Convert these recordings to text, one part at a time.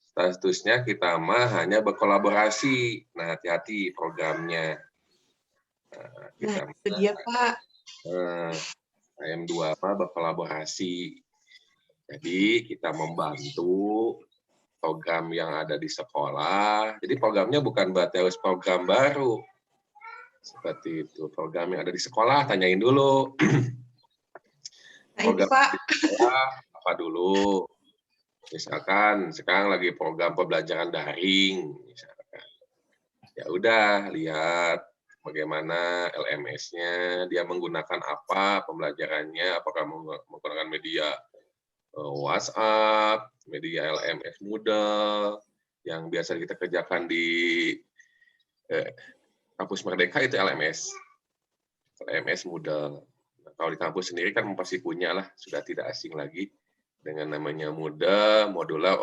Statusnya kita mah hanya berkolaborasi. Nah, hati-hati programnya. Nah, itu dia, Pak. AM2 mah berkolaborasi. Jadi kita membantu program yang ada di sekolah. Jadi programnya bukan berarti harus program baru. Seperti itu. Program yang ada di sekolah, tanyain dulu. Nah, itu, Program Pak. di sekolah apa dulu? Misalkan sekarang lagi program pembelajaran daring, misalkan. Ya udah, lihat bagaimana LMS-nya, dia menggunakan apa pembelajarannya, apakah menggunakan media WhatsApp, media LMS Moodle, yang biasa kita kerjakan di kampus Merdeka itu LMS Moodle. Nah, kalau di kampus sendiri kan pasti punya lah, sudah tidak asing lagi dengan namanya Moodle, Modular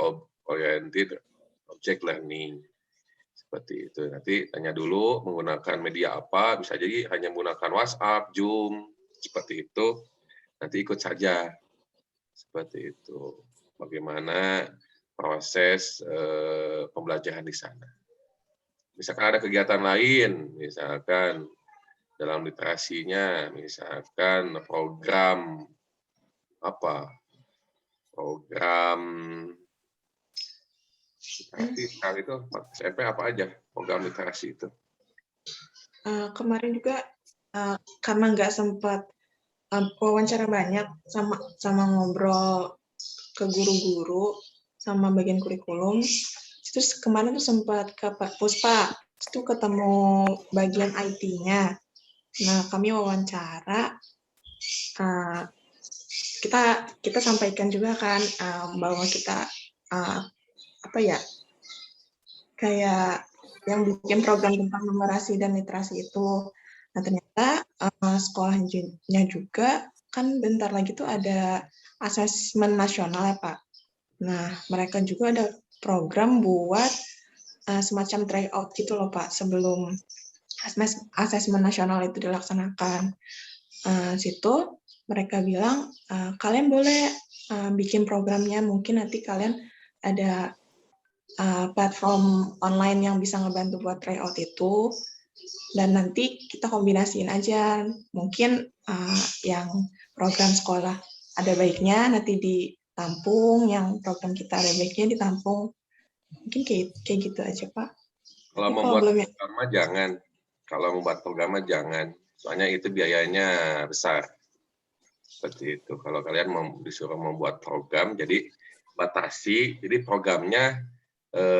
Oriented Object Learning. Seperti itu. Nanti tanya dulu menggunakan media apa, bisa jadi hanya menggunakan WhatsApp, Zoom, seperti itu. Nanti ikut saja. Seperti itu. Bagaimana proses pembelajaran di sana. Misalkan ada kegiatan lain, misalkan dalam literasinya, misalkan program apa? Program literasi sekarang itu SMP apa aja program literasi itu? Kemarin juga karena nggak sempat wawancara banyak sama ngobrol ke guru-guru sama bagian kurikulum. Terus kemarin tuh sempat ke Pak Puspa, itu ketemu bagian IT-nya. Nah, kami wawancara, kita sampaikan juga kan bahwa kita kayak yang bikin program tentang numerasi dan literasi itu. Nah, ternyata sekolahnya juga kan bentar lagi tuh ada asesmen nasional ya, Pak. Nah, mereka juga ada program buat semacam tryout gitu loh, Pak, sebelum asesmen nasional itu dilaksanakan. Situ mereka bilang, kalian boleh bikin programnya, mungkin nanti kalian ada platform online yang bisa ngebantu buat tryout itu, dan nanti kita kombinasiin aja, mungkin yang program sekolah ada baiknya nanti ditampung, yang program kita ada baiknya ditampung, mungkin kayak gitu aja, Pak. Kalau membuat program jangan, kalau membuat program jangan, soalnya itu biayanya besar. Seperti itu. Kalau kalian disuruh membuat program, jadi batasi, jadi programnya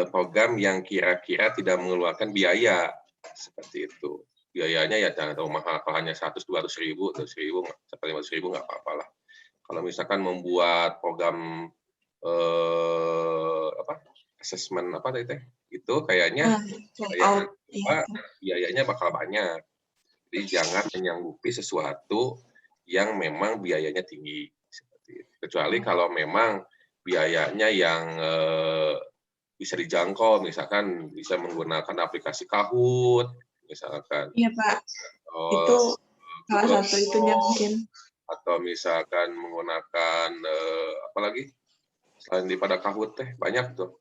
program yang kira-kira tidak mengeluarkan biaya, seperti itu. Biayanya ya jangan terlalu mahal, kalau hanya 100-200 ribu, 100 ribu, sampai 500 ribu nggak apa-apa lah. Kalau misalkan membuat program asesmen apa tadi itu kayaknya biayanya bakal banyak. Jadi jangan menyanggupi sesuatu yang memang biayanya tinggi, seperti itu. Kecuali kalau memang biayanya yang bisa dijangkau, misalkan bisa menggunakan aplikasi Kahoot, misalkan. Iya, Pak. Itu salah satu itunya mungkin. Atau misalkan menggunakan apa lagi? Selain daripada Kahoot banyak tuh.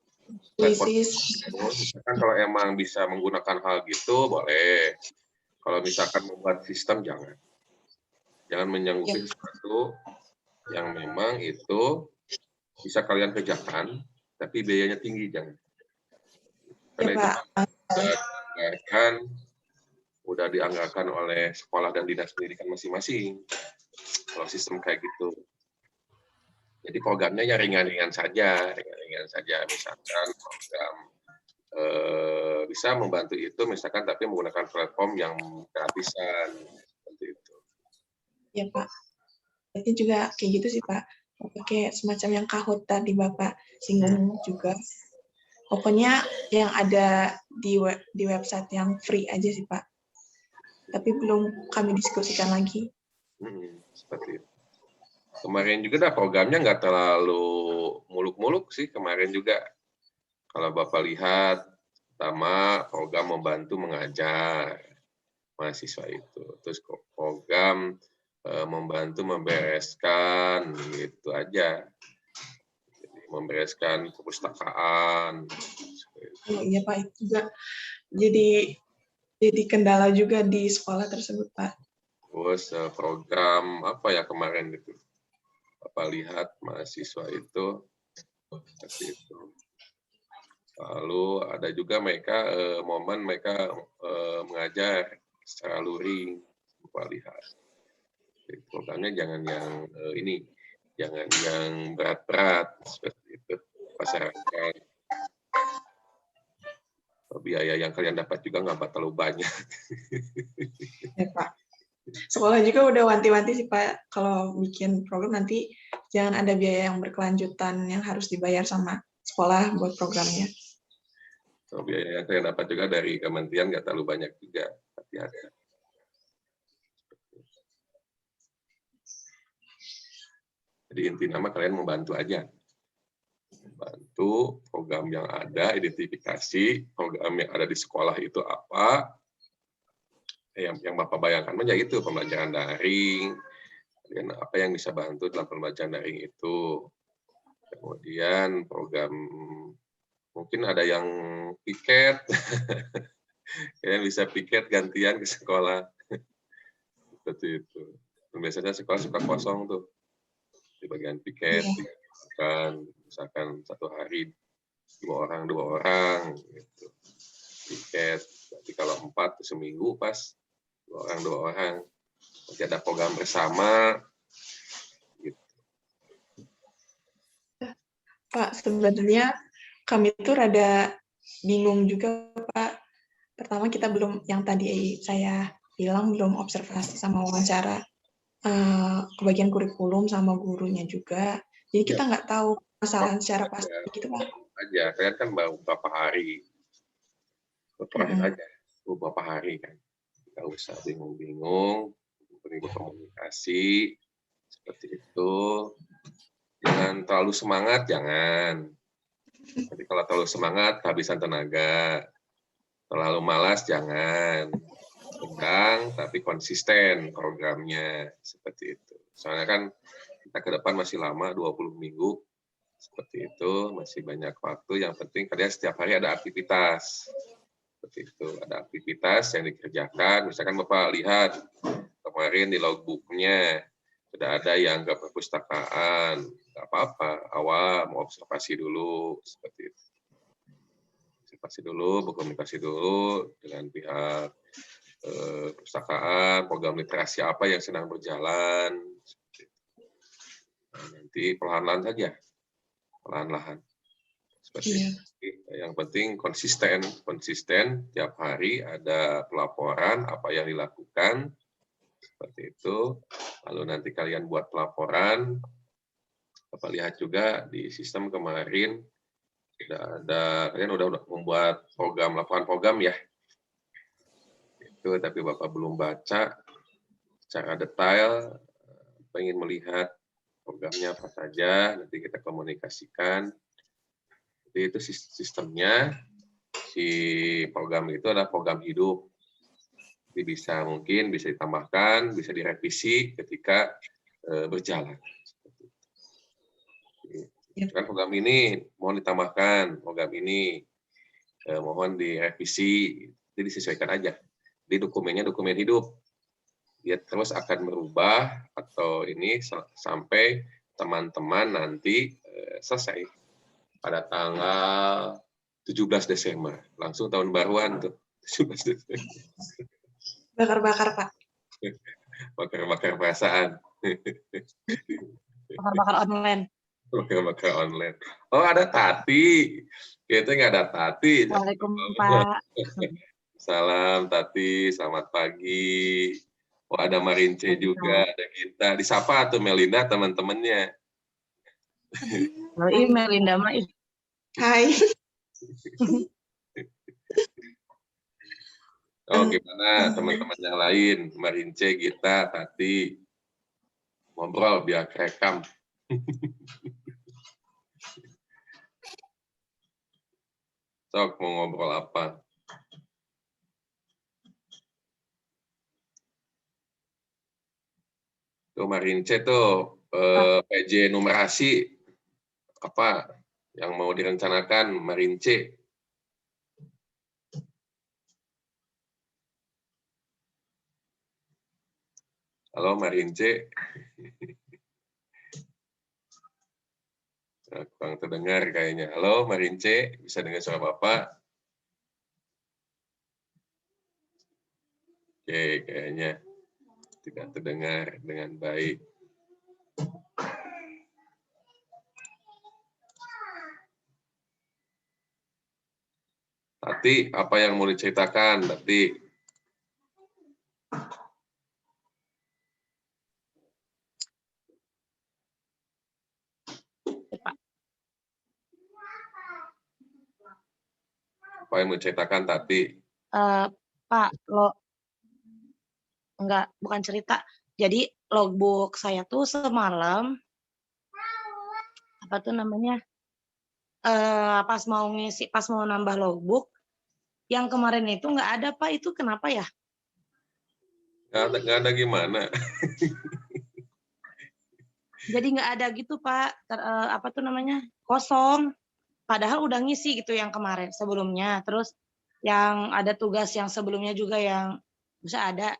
Misalkan kalau emang bisa menggunakan hal gitu, boleh. Kalau misalkan membuat sistem, jangan. Jangan menyanggupi sesuatu yang memang itu bisa kalian kerjakan, tapi biayanya tinggi, jangan. Karena itu udah dianggarkan oleh sekolah dan dinas pendidikan masing-masing. Kalau sistem kayak gitu. Jadi programnya ya ringan-ringan saja, misalkan program bisa membantu itu, misalkan tapi menggunakan platform yang gratisan, seperti itu. Ya, Pak. Berarti juga kayak gitu sih, Pak. Pakai semacam yang Kahoot tadi Bapak singgung juga. Pokoknya yang ada di website yang free aja sih, Pak. Tapi belum kami diskusikan lagi. Seperti itu. Kemarin juga programnya nggak terlalu muluk-muluk sih, kemarin juga. Kalau Bapak lihat, pertama program membantu mengajar mahasiswa itu. Terus program membantu membereskan, gitu aja. membereskan perpustakaan. Oh iya Pak, itu juga jadi kendala juga di sekolah tersebut Pak. Terus program apa ya kemarin itu, Bapak lihat mahasiswa itu seperti itu. Lalu ada juga mereka momen mereka mengajar secara luring, Bapak lihat. Jadi, programnya jangan yang ini, jangan yang berat-berat seperti itu. Masyarakat biaya yang kalian dapat juga nggak terlalu banyak. Ya Pak. Sekolah juga udah wanti-wanti sih Pak, kalau bikin program nanti jangan ada biaya yang berkelanjutan yang harus dibayar sama sekolah buat programnya. So, biaya yang kalian dapat juga dari kementerian nggak terlalu banyak juga. Hati-hati. Jadi inti nama kalian membantu aja. Bantu program yang ada, identifikasi program yang ada di sekolah itu apa, yang Bapak bayangkan aja itu pembelajaran daring, dan apa yang bisa bantu dalam pembelajaran daring itu. Kemudian program, mungkin ada yang piket, kalian bisa piket gantian ke sekolah, seperti itu. Biasanya sekolah suka kosong tuh, di bagian piket, misalkan satu hari 2 orang gitu. Tiket, berarti kalau 4 seminggu pas 2 orang. Nanti ada program bersama gitu. Pak, sebenarnya kami tuh rada bingung juga Pak. Pertama kita belum, yang tadi saya bilang, belum observasi sama wawancara kebagian kurikulum sama gurunya juga. Jadi kita nggak tahu kesalahan secara pasti gitu Pak. Aja, kalian kan baru beberapa hari. Proses aja, beberapa hari kan. Nggak usah bingung-bingung, berkomunikasi, seperti itu. Jangan terlalu semangat, jangan. Tapi kalau terlalu semangat, kehabisan tenaga. Terlalu malas, jangan. Sedang, tapi konsisten programnya. Seperti itu. Soalnya kan kita ke depan masih lama, 20 minggu. Seperti itu, masih banyak waktu. Yang penting kalian setiap hari ada aktivitas. Seperti itu, ada aktivitas yang dikerjakan. Misalkan Bapak lihat kemarin di logbooknya sudah ada yang ke perpustakaan, nggak apa-apa, awal mau observasi dulu, seperti itu. Observasi dulu, berkomunikasi dulu dengan pihak perpustakaan, program literasi apa yang sedang berjalan, seperti itu. Nah, nanti perlahan-lahan saja, perlahan-lahan. Seperti itu. Yang penting konsisten tiap hari ada pelaporan apa yang dilakukan, seperti itu. Lalu nanti kalian buat pelaporan. Bapak lihat juga di sistem kemarin sudah ada, kalian udah membuat program, laporan program ya. Itu tapi Bapak belum baca secara detail, pengen melihat programnya apa saja, nanti kita komunikasikan. Jadi itu sistemnya, si program itu adalah program hidup. Jadi mungkin bisa ditambahkan, bisa direvisi ketika berjalan. Kan program ini mohon ditambahkan, program ini mohon direvisi, jadi disesuaikan aja. Di dokumennya dokumen hidup, dia terus akan berubah atau ini sampai teman-teman nanti selesai pada tanggal 17 Desember, langsung tahun baruan tuh, 17 Desember. Bakar-bakar Pak. Bakar-bakar perasaan. Bakar-bakar online. Bakar-bakar online. Oh ada Tati, kita nggak ada Tati. Waalaikumsalam Pak. Salam Tati, selamat pagi. Oh ada Marince juga, ada kita. Disapa tuh Melinda teman-temannya. Oh, ini Melinda mah. Hai. Oh gimana teman-teman yang lain, Marince, Gita, Tati. Ngobrol biar kerekam. Sok mau ngobrol apa? Tuh Marince tuh PJ numerasi apa Yang mau direncanakan, merinci. Halo, merinci. Kurang terdengar kayaknya. Halo, merinci. Bisa dengar suara Bapak? Oke, kayaknya tidak terdengar dengan baik. Tati, apa yang mau diceritakan, Tati? Pak. Apa yang mau diceritakan, Tati? Pak, enggak, bukan cerita. Jadi logbook saya tuh semalam, apa tuh namanya, pas mau nambah logbook, yang kemarin itu nggak ada Pak, itu kenapa ya? Nggak ada gimana? Jadi nggak ada gitu Pak, apa tuh namanya, kosong. Padahal udah ngisi gitu yang kemarin sebelumnya. Terus yang ada tugas yang sebelumnya juga yang bisa ada,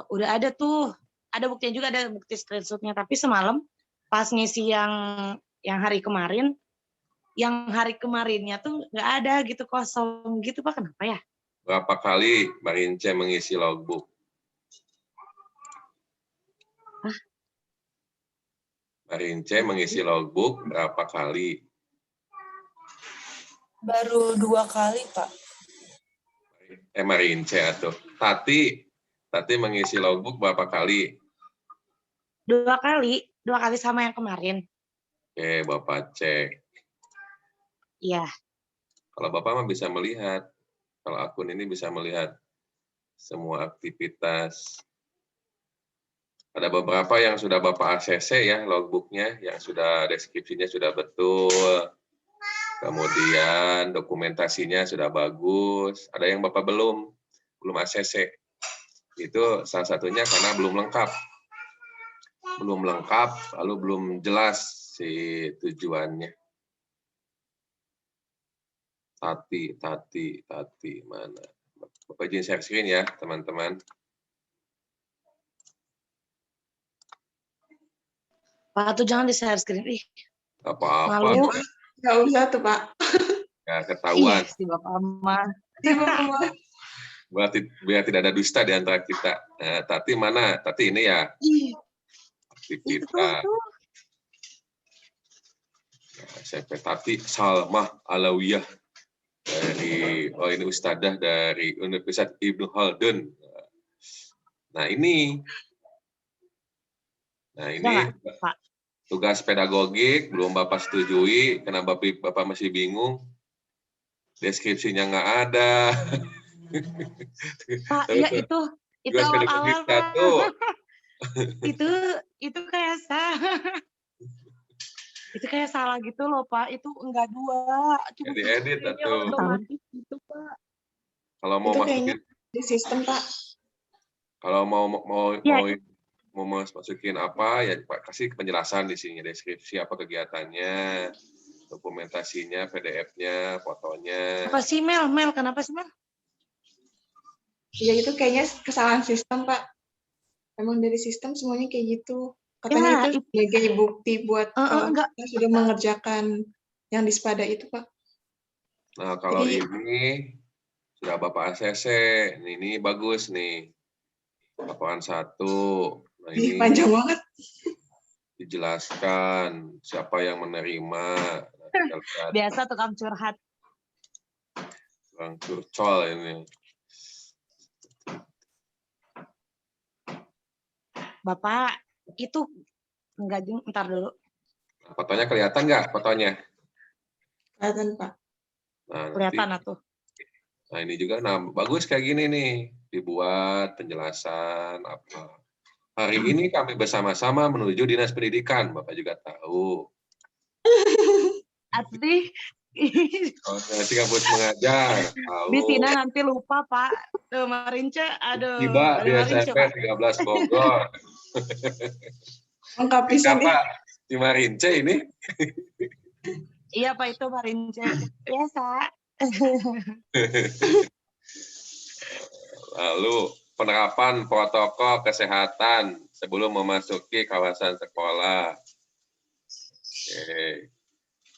udah ada tuh, ada buktinya juga, ada bukti screenshotnya. Tapi semalam pas ngisi yang hari kemarin, yang hari kemarinnya tuh nggak ada gitu, kosong gitu Pak, kenapa ya? Berapa kali Mbak Ince mengisi logbook? Hah? Mbak Ince mengisi logbook berapa kali? Baru 2 kali, Pak. Mbak Ince atau Tati mengisi logbook berapa kali? 2 kali sama yang kemarin. Oke, Bapak cek. Iya. Kalau Bapak mah bisa melihat, kalau akun ini bisa melihat semua aktivitas. Ada beberapa yang sudah Bapak ACC ya logbooknya, yang sudah deskripsinya sudah betul. Kemudian dokumentasinya sudah bagus. Ada yang Bapak belum ACC. Itu salah satunya karena belum lengkap. Belum lengkap, lalu belum jelas si tujuannya. Tati, mana? Bapak izin share screen ya, teman-teman. Pak, tuh jangan di-share screen. Ih, Apa-apa. malu. Nggak usah tuh, Pak. Ya, ketahuan. Ih, si Bapak mah. Biar tidak ada dusta di antara kita. Nah, Tati mana? Tati ini ya. Ih, itu Aktivitas. tuh. Nah, SMP Tati Salmah Alawiyah. Dari, ini Ustadzah dari Universitas Ibnu Khaldun. Nah, ini. Pak. Tugas pedagogik, belum Bapak setujui, karena Bapak masih bingung. Deskripsinya nggak ada. Pak, iya itu awal-awal Pak. itu kayak salah. Itu kayak salah gitu loh Pak. Itu enggak 2. Cuma Diedit atau otomatis gitu Pak. kalau mau itu masukin di sistem, Pak. kalau mau Ya. masukin apa ya Pak, kasih penjelasan di sini, deskripsi apa kegiatannya, dokumentasinya, PDF-nya, fotonya. Apa sih Mel? Kenapa sih Mel? Ya itu kayaknya kesalahan sistem, Pak. Emang dari sistem semuanya kayak gitu. Katanya itu sebagai bukti buat kita sudah mengerjakan yang di Spada itu, Pak. Nah, kalau ini sudah Bapak ACC, ini bagus nih. Laporan 1. Nah, ini panjang banget. Dijelaskan siapa yang menerima. Biasa tukang curhat. Tukang curcol ini. Bapak, itu enggak, ntar dulu. Fotonya kelihatan nggak fotonya? Kelihatan, Pak. Nah, kelihatan tuh. Nah, ini juga bagus kayak gini nih, dibuat penjelasan apa. Hari ini kami bersama-sama menuju Dinas Pendidikan, Bapak juga tahu. Arti Nanti kampus mengajar, tahu. Di sini nanti lupa Pak. Marince, aduh. Tiba di SMP 13 Bogor. Lengkap pisan Siapa? Di Marince ini? Iya Pak, itu Marince. Biasa. Lalu penerapan protokol kesehatan sebelum memasuki kawasan sekolah. Oke.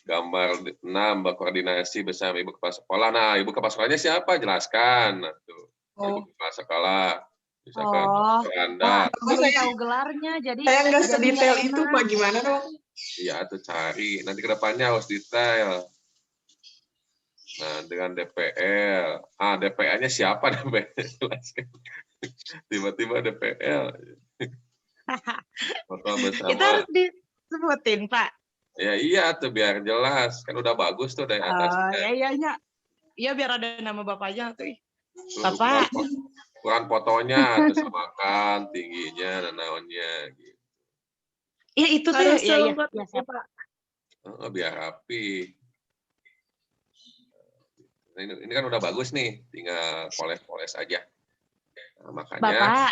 Gambar 6, berkoordinasi bersama Ibu Kepala Sekolah. Nah, Ibu Kepala Sekolahnya siapa? Jelaskan. Nah, tuh. Ibu Kepala Sekolah. Misalkan Oh, Anda. Pak, belum tahu gelarnya, jadi Saya nggak jadi sedetail nggak itu, enak. Pak. Gimana dong? Iya, tuh cari. Nanti ke depannya harus detail. Nah, dengan DPL. DPL-nya siapa DPL? Jelaskan. Tiba-tiba DPL. Foto Itu bersama. harus disebutin, Pak. Ya iya tuh biar jelas. Kan udah bagus tuh dari atasnya. Iya biar ada nama bapaknya tuh. Tuh, Bapak. ukuran fotonya, terus samakan tingginya dan naonnya. Gitu. Iya itu tuh Harus ya selengkap ya, itu, Pak. Biar rapi. Nah, ini kan udah bagus nih, tinggal poles-poles aja. Nah, makanya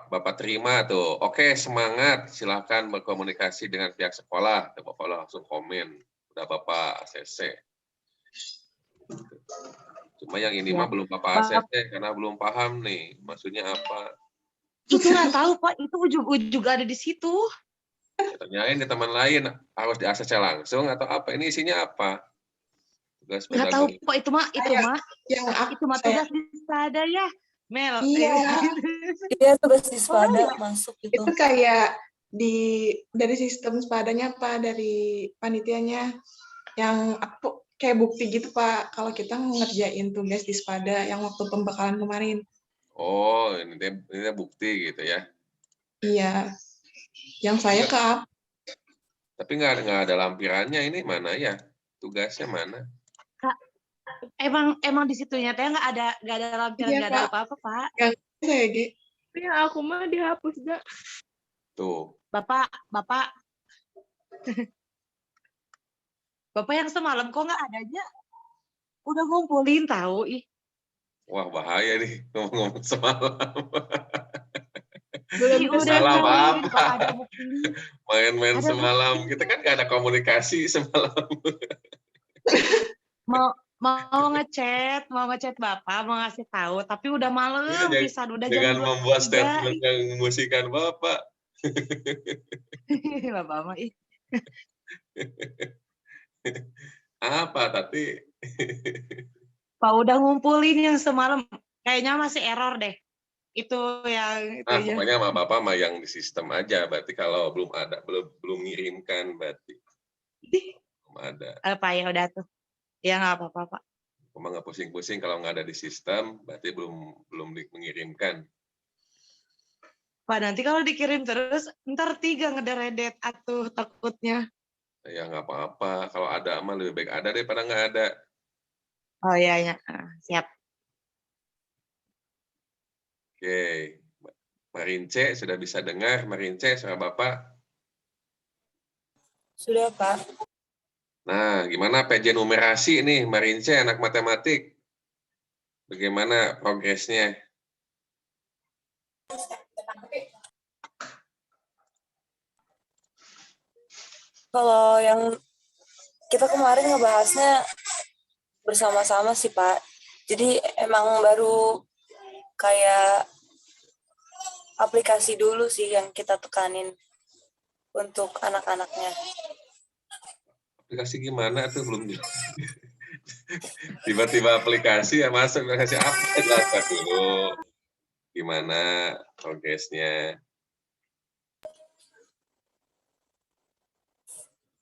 Bapak terima tuh. Oke, semangat. Silahkan berkomunikasi dengan pihak sekolah. Bapak langsung komen. Udah Bapak ACC. Cuma yang ini mah belum Bapak ACC karena belum paham nih. Maksudnya apa? Itu nggak tahu Pak. Itu ujung ada di situ. Ya, tanyain ke teman lain. Harus di ACC langsung atau apa? Ini isinya apa? Tugas Nggak tahu pedagogik. Pak. Itu mah tugas di SPADA ya. Mel. Iya, tugas di SPADA masuk itu. Itu kayak dari sistem SPADA-nya, Pak, dari panitianya yang kayak bukti gitu, Pak, kalau kita ngerjain tugas di SPADA yang waktu pembekalan kemarin. Oh, ini bukti gitu ya? Iya. Yang saya Tapi nggak ada lampirannya, ini mana ya? Tugasnya mana? Emang di situnya teh nggak ada lampiran, nggak ada apa-apa Pak. Yang saya gitu. Ya aku mah dihapus dah. Tuh. Bapak yang semalam kok nggak adanya? Udah ngumpulin tahu ih. Wah bahaya nih ngomong semalam. Belum salah apa? Ada bukti. Main-main semalam. Kita kan nggak ada komunikasi semalam. mau ngechat Bapak, mau ngasih tahu, tapi udah malam pisan, udah jam 2. Dengan membuat statement yang memosikan Bapak. Bapak mah ih. Apa tapi? Pak udah ngumpulin yang semalam, kayaknya masih error deh. Itu yang itu aja. Pokoknya sama Bapak mah yang di sistem aja. Berarti kalau belum ada, belum ngirimkan berarti. Belum ada. Apa ya udah tuh. Ya nggak apa-apa, Pak. Cuma nggak pusing-pusing kalau nggak ada di sistem, berarti belum mengirimkan. Pak, nanti kalau dikirim terus, ntar 3 ngederedet atuh takutnya. Ya nggak apa-apa. Kalau ada mah lebih baik ada daripada nggak ada. Oh iya, siap. Oke. Marince sudah bisa dengar? Marince, suara Bapak? Sudah, Pak. Nah, gimana PJ numerasi nih, Marince, anak matematik? Bagaimana progresnya? Kalau yang kita kemarin ngebahasnya bersama-sama sih, Pak. Jadi emang baru kayak aplikasi dulu sih yang kita tekanin untuk anak-anaknya. Aplikasi gimana tuh belum tiba-tiba aplikasi ya masuk aplikasi apa jelaskan dulu gimana progresnya.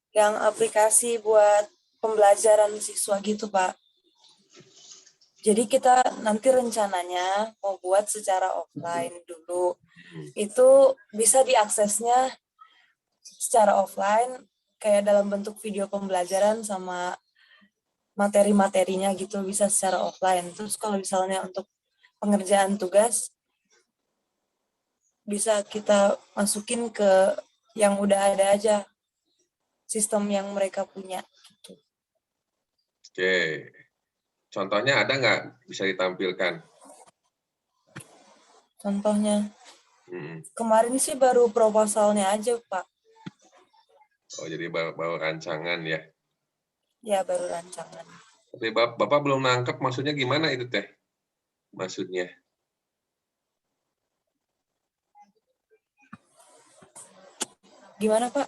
Yang aplikasi buat pembelajaran siswa gitu, Pak. Jadi kita nanti rencananya mau buat secara offline dulu. Itu bisa diaksesnya secara offline kayak dalam bentuk video pembelajaran sama materi-materinya gitu bisa secara offline. Terus kalau misalnya untuk pengerjaan tugas bisa kita masukin ke yang udah ada aja sistem yang mereka punya. Gitu. Oke, contohnya ada nggak bisa ditampilkan? Contohnya, kemarin sih baru proposalnya aja, Pak. Oh, jadi baru rancangan ya. Ya, baru rancangan. Tapi Bapak belum nangkep maksudnya gimana itu teh? Maksudnya. Gimana, Pak?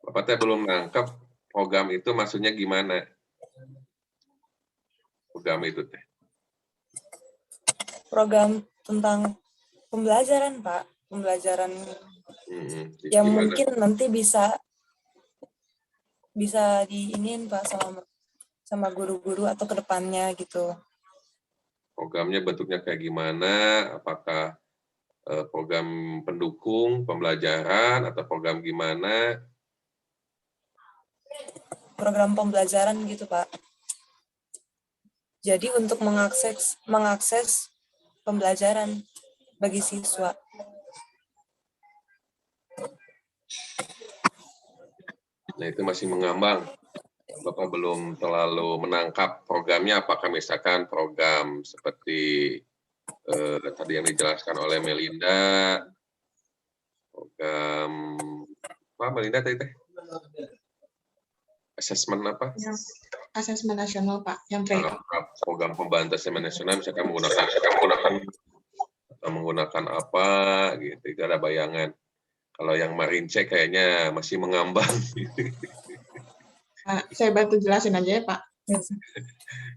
Bapak teh belum nangkep program itu maksudnya gimana? Program itu teh. Program tentang pembelajaran, Pak. Pembelajaran yang Gimana? mungkin nanti bisa diinin, Pak, sama guru-guru atau ke depannya gitu. Programnya bentuknya kayak gimana? Apakah program pendukung pembelajaran atau program gimana? Program pembelajaran gitu, Pak. Jadi untuk mengakses pembelajaran bagi siswa. Nah, itu masih mengambang. Bapak belum terlalu menangkap programnya, apakah misalkan program seperti tadi yang dijelaskan oleh Melinda, program apa Melinda tadi teh? Asesmen apa? Yang asesmen nasional, Pak, yang training. Program pembantu asesmen nasional misalkan menggunakan apa gitu, itu ada bayangan. Kalau yang Marince kayaknya masih mengambang. Saya bantu jelasin aja ya, Pak.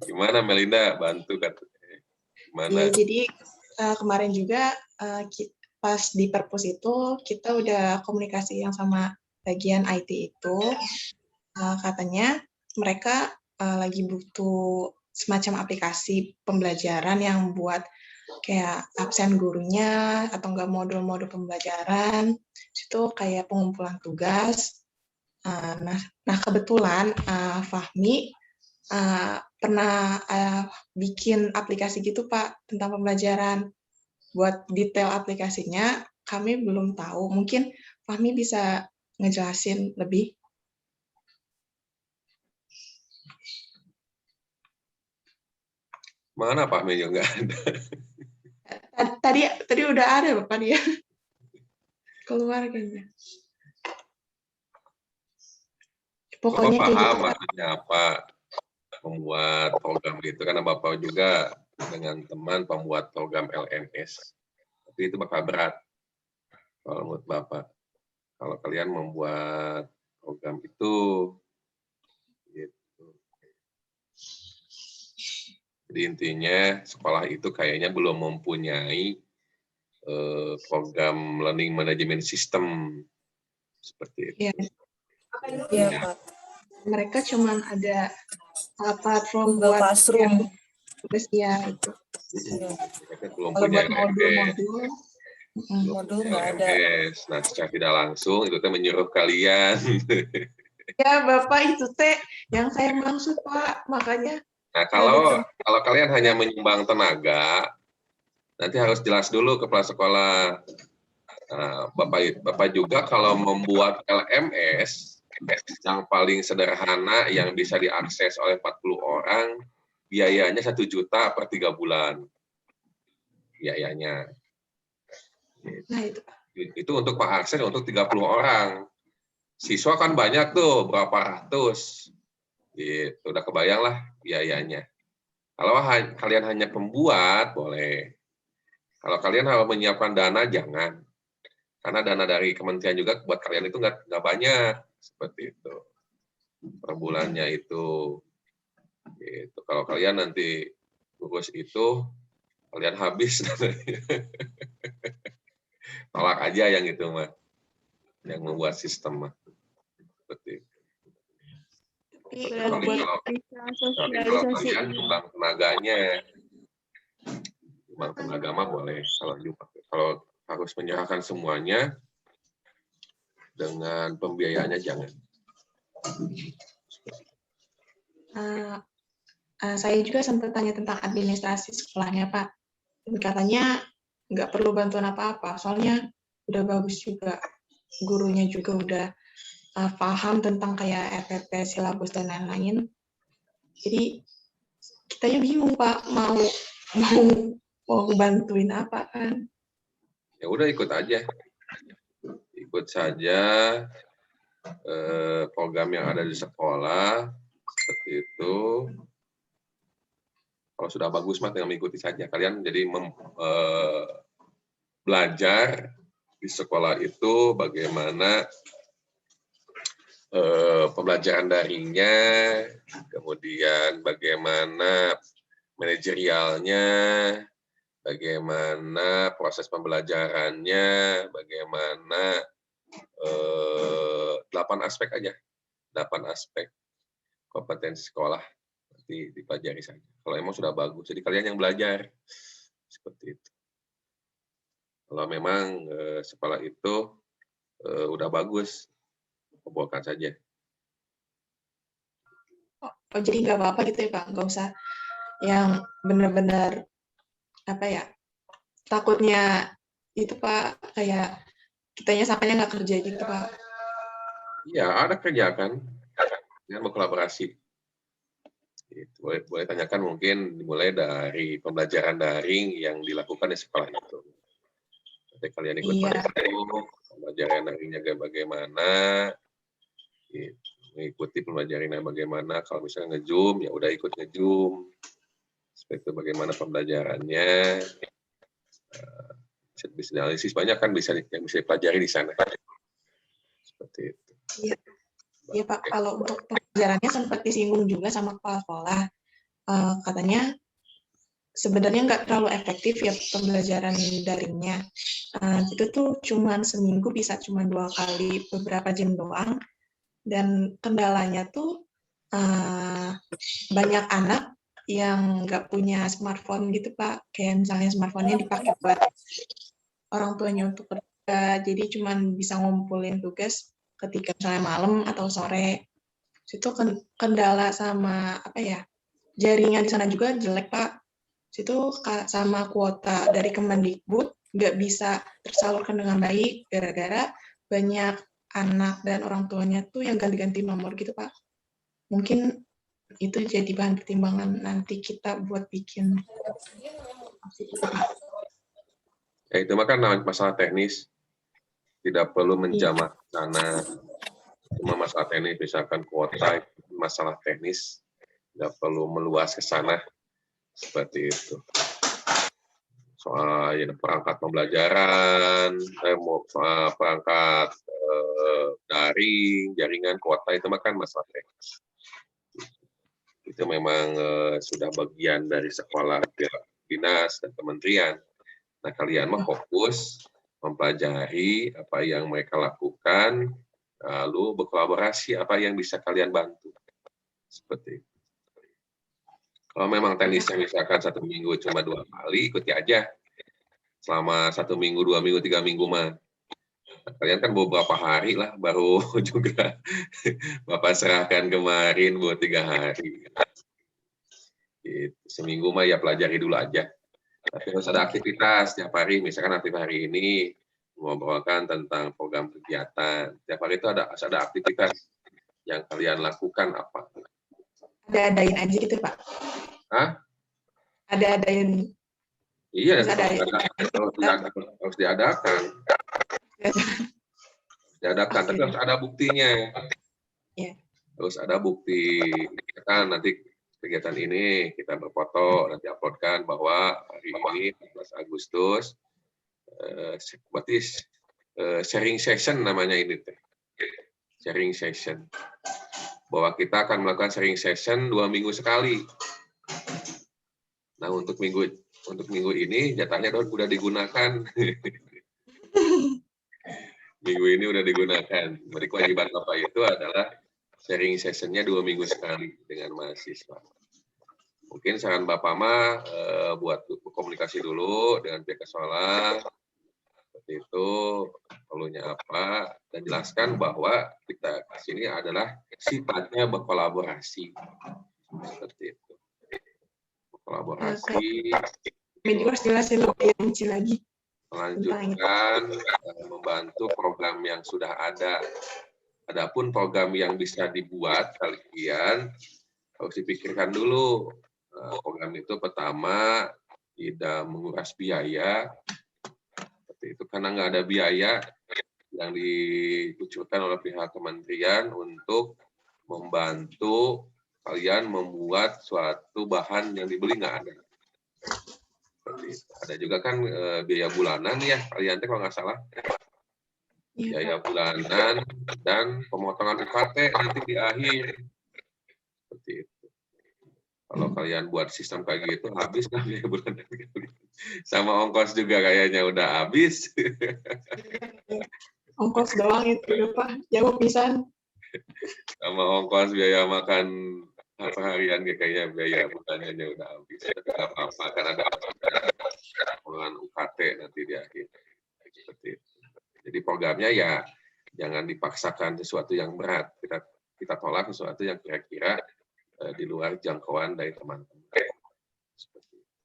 Gimana Melinda, bantu kan? Gimana? Ya, jadi kemarin juga pas di perpus itu kita udah komunikasi yang sama bagian IT itu, katanya mereka lagi butuh semacam aplikasi pembelajaran yang buat kayak absen gurunya atau enggak modul-modul pembelajaran, itu kayak pengumpulan tugas. Nah kebetulan Fahmi pernah bikin aplikasi gitu Pak tentang pembelajaran. Buat detail aplikasinya kami belum tahu. Mungkin Fahmi bisa ngejelasin lebih. Mana Fahmi juga ada. Tadi udah ada Bapak dia. Keluar kayaknya. Pokoknya Bapak kayak paham gitu Pak. maksudnya apa membuat program itu, karena Bapak juga dengan teman pembuat program LMS. Tapi itu bakal berat kalau menurut Bapak. Kalau kalian membuat program itu, gitu. Jadi intinya sekolah itu kayaknya belum mempunyai program learning management system seperti itu. Iya, Pak. Mereka cuman ada platform Google buat Classroom. yang tugas ya itu. Mereka belum Kalau punya buat modul-modul, Modul nggak ada. LMS. Nah, secara tidak langsung itu kan menyuruh kalian. ya Bapak itu teh yang saya maksud Pak, makanya. Nah, kalau kalian hanya menyumbang tenaga, nanti harus jelas dulu kepala sekolah. Nah, Bapak juga kalau membuat LMS yang paling sederhana yang bisa diakses oleh 40 orang, biayanya 1 juta per 3 bulan. Biayanya. Nah, itu. Itu untuk mengakses untuk 30 orang. Siswa kan banyak tuh, berapa ratus. Gitu, udah kebayang lah biayanya. Kalau kalian hanya pembuat, boleh. Kalau kalian harus menyiapkan dana, jangan. Karena dana dari kementerian juga buat kalian itu nggak banyak. Seperti itu. Per bulannya itu. Gitu. Kalau kalian nanti urus itu, kalian habis. Tolak aja yang itu, mah. Yang membuat sistem, mah. Seperti itu. Kalau buat bisa sosialisasi kalian sumbang tenaganya, sumbang tenaga mah boleh. Kalau harus menyerahkan semuanya dengan pembiayaannya jangan. Saya juga sempat tanya tentang administrasi sekolahnya Pak. Katanya nggak perlu bantuan apa-apa, soalnya udah bagus juga. Gurunya juga udah paham tentang kayak RPP, silabus, dan lain-lain. Jadi kitanya bingung Pak, mau bantuin apa kan. Ya udah ikut aja. Ikut saja. program yang ada di sekolah seperti itu. Kalau sudah bagus mah tinggal mengikuti saja. Kalian jadi belajar di sekolah itu bagaimana pembelajaran daringnya, kemudian bagaimana manajerialnya, bagaimana proses pembelajarannya, bagaimana 8 aspek aja, 8 aspek kompetensi sekolah nanti dipelajari saja. Kalau emang sudah bagus, jadi kalian yang belajar seperti itu. Kalau memang sekolah itu udah bagus, kumpulkan saja. Oh, jadi nggak apa-apa gitu ya Pak, nggak usah yang benar-benar apa ya, takutnya itu Pak, kayak kitanya samanya nggak kerja gitu Pak. Iya, ada kerja kan, dengan berkolaborasi. Gitu. Boleh tanyakan mungkin dimulai dari pembelajaran daring yang dilakukan di sekolah itu. Nanti kalian ikut pembelajaran daringnya bagaimana, gitu. Mengikuti pembelajarannya bagaimana. Kalau misalnya nge-Zoom, ya udah ikut nge-Zoom. Seperti itu bagaimana pembelajarannya. Bisa analisis banyak kan yang bisa dipelajari di sana. Seperti itu. Iya. Ya Pak, kalau untuk pelajarannya sempat disinggung juga sama kepala sekolah. Katanya sebenarnya nggak terlalu efektif ya pembelajaran daringnya. Itu tuh cuma seminggu bisa cuma 2 kali beberapa jam doang. Dan kendalanya tuh banyak anak yang nggak punya smartphone gitu Pak. Kayak misalnya smartphone-nya dipakai buat orang tuanya untuk kerja, jadi cuma bisa ngumpulin tugas ketika misalnya malam atau sore. Situ kendala sama apa ya, jaringan di sana juga jelek Pak. Situ sama kuota dari Kemendikbud nggak bisa tersalurkan dengan baik gara-gara banyak anak dan orang tuanya tuh yang ganti-ganti nomor gitu Pak. Mungkin itu jadi bahan pertimbangan nanti kita buat bikin. Ya itu mah kan masalah teknis, tidak perlu menjamak sana. Cuma masalah teknis, misalkan kuota, masalah teknis, tidak perlu meluas ke sana seperti itu. Soal ya, perangkat pembelajaran, soal perangkat daring, jaringan, kuota itu mah kan masalah teknis. Itu memang sudah bagian dari sekolah dinas dan kementerian. Nah, kalian mah fokus mempelajari apa yang mereka lakukan, lalu berkolaborasi apa yang bisa kalian bantu. Seperti itu. Kalau memang tenisnya misalkan 1 minggu cuma 2 kali, ikuti aja. Selama 1 minggu, 2 minggu, 3 minggu mah. Nah, kalian kan beberapa hari lah, baru juga Bapak serahkan kemarin buat 3 hari. Gitu. Seminggu mah ya pelajari dulu aja. Tapi harus ada aktivitas tiap hari. Misalkan aktivitas hari ini mengobrolkan tentang program kegiatan. Tiap hari itu ada aktivitas yang kalian lakukan apa? Ada-adain aja gitu Pak. Hah? Ada-adain. Iya, harus diadakan. Diadakan, tapi harus ada buktinya. Yeah. Harus ada bukti. Kan nanti kegiatan ini kita berfoto, nanti uploadkan bahwa hari ini 14 Agustus, berarti sharing session namanya ini teh. Sharing session. Bahwa kita akan melakukan sharing session 2 minggu sekali. Nah, untuk minggu ini jatahnya udah digunakan. Minggu ini udah digunakan. Jadi kewajiban Bapak itu adalah sharing session-nya 2 minggu sekali dengan mahasiswa. Mungkin saran Bapak mah buat komunikasi dulu dengan pihak sekolah. Seperti itu, perlunya apa, dan jelaskan bahwa kita di sini adalah sifatnya berkolaborasi. Seperti itu. Berkolaborasi. Ini harus jelasin lebih rinci lagi. Melanjutkan, membantu program yang sudah ada. Adapun program yang bisa dibuat, kalian harus dipikirkan dulu. Program itu pertama, tidak menguras biaya. Seperti itu, karena nggak ada biaya, yang dikucurkan oleh pihak kementerian untuk membantu kalian membuat suatu bahan yang dibeli nggak ada. Seperti itu. Ada juga kan biaya bulanan ya, kalian kalau nggak salah. Iya, Biaya bulanan dan pemotongan UKT nanti di akhir. Seperti itu. Kalau kalian buat sistem kayak gitu, habis kan biaya bulanan. Sama ongkos juga kayaknya udah habis. ongkos doang itu ya Pak, jauh pisan. Sama ongkos biaya makan harian kayaknya biaya bulanannya udah habis. Tapi nggak apa-apa, kan ada potongan UKT nanti di akhir. Seperti itu. Jadi programnya ya jangan dipaksakan sesuatu yang berat. Kita tolak sesuatu yang kira-kira di luar jangkauan dari teman-teman. Seperti itu.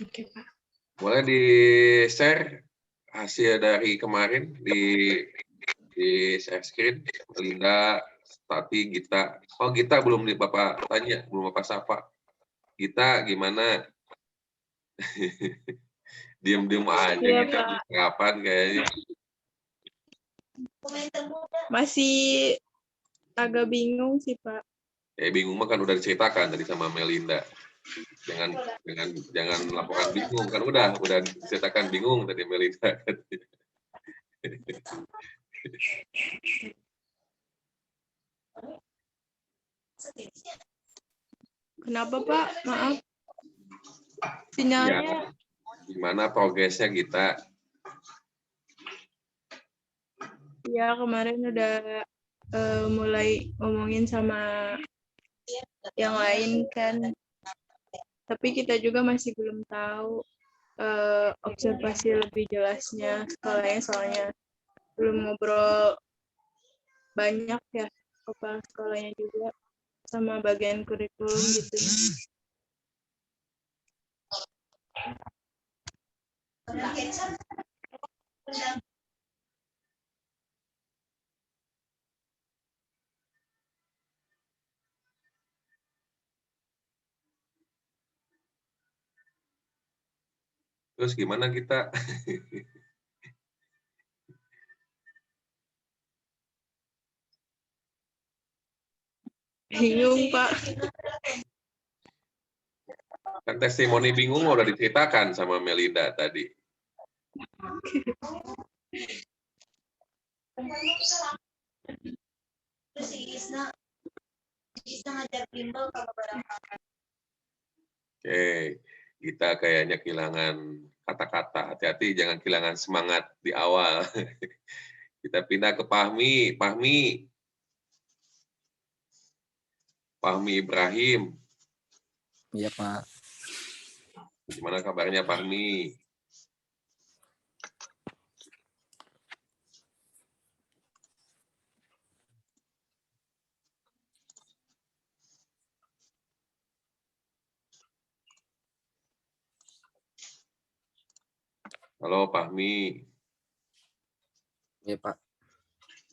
Oke Pak. Boleh di-share hasil dari kemarin di share screen. Linda, Tati, Gita. Oh, Gita belum nih Bapak tanya, belum Bapak sapa. Gita gimana? Diem-diem aja Iya, Gita. Pak. Kapan kayaknya? Masih agak bingung sih, Pak. Bingung mah kan udah diceritakan tadi sama Melinda. Jangan laporan bingung kan udah diceritakan bingung tadi Melinda. Kenapa, Pak? Maaf. Sinyalnya Ya, gimana progresnya kita? ya kemarin udah mulai ngomongin sama yang lain kan. Tapi kita juga masih belum tahu observasi lebih jelasnya sekolahnya, soalnya belum ngobrol banyak ya kepala sekolahnya juga sama bagian kurikulum gitu. Terus gimana kita? Bingung, Pak. Kan testimoni bingung udah diceritakan sama Melinda tadi. Oke, kita kayaknya kehilangan kata-kata. Hati-hati jangan kehilangan semangat di awal. Kita pindah ke Fahmi. Fahmi Ibrahim. Iya, Pak. Gimana kabarnya Fahmi? Halo Fahmi. Iya, Pak.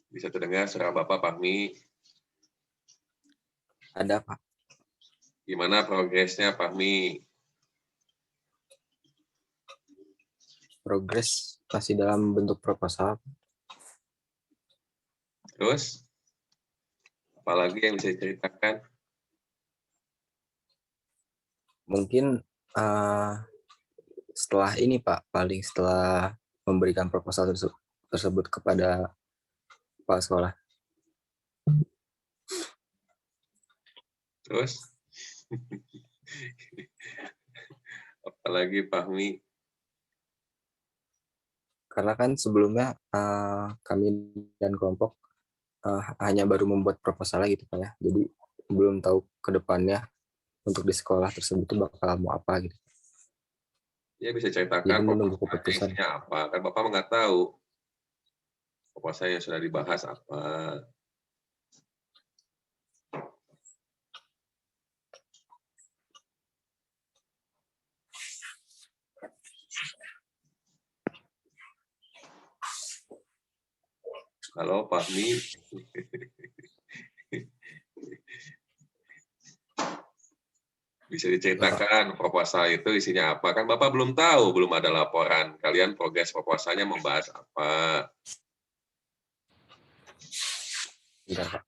Bisa terdengar suara Bapak Fahmi? Ada, Pak. Gimana progresnya Fahmi? Progres masih dalam bentuk proposal. Terus? Apalagi yang bisa diceritakan? Mungkin setelah ini, Pak, paling setelah memberikan proposal tersebut kepada kepala sekolah. Terus? Apalagi Fahmi? Karena kan sebelumnya kami dan kelompok hanya baru membuat proposal gitu, Pak ya. Jadi belum tahu ke depannya untuk di sekolah tersebut itu bakal mau apa gitu. Ya bisa ceritakan Jadi menunggu proposalnya keputusan. isinya apa? Kan Bapak nggak tahu proposal yang sudah dibahas apa. Halo Fahmi. Bisa diceritakan proposal itu isinya apa? Kan Bapak belum tahu, belum ada laporan. Kalian progres proposalnya membahas apa? Bentar, Pak.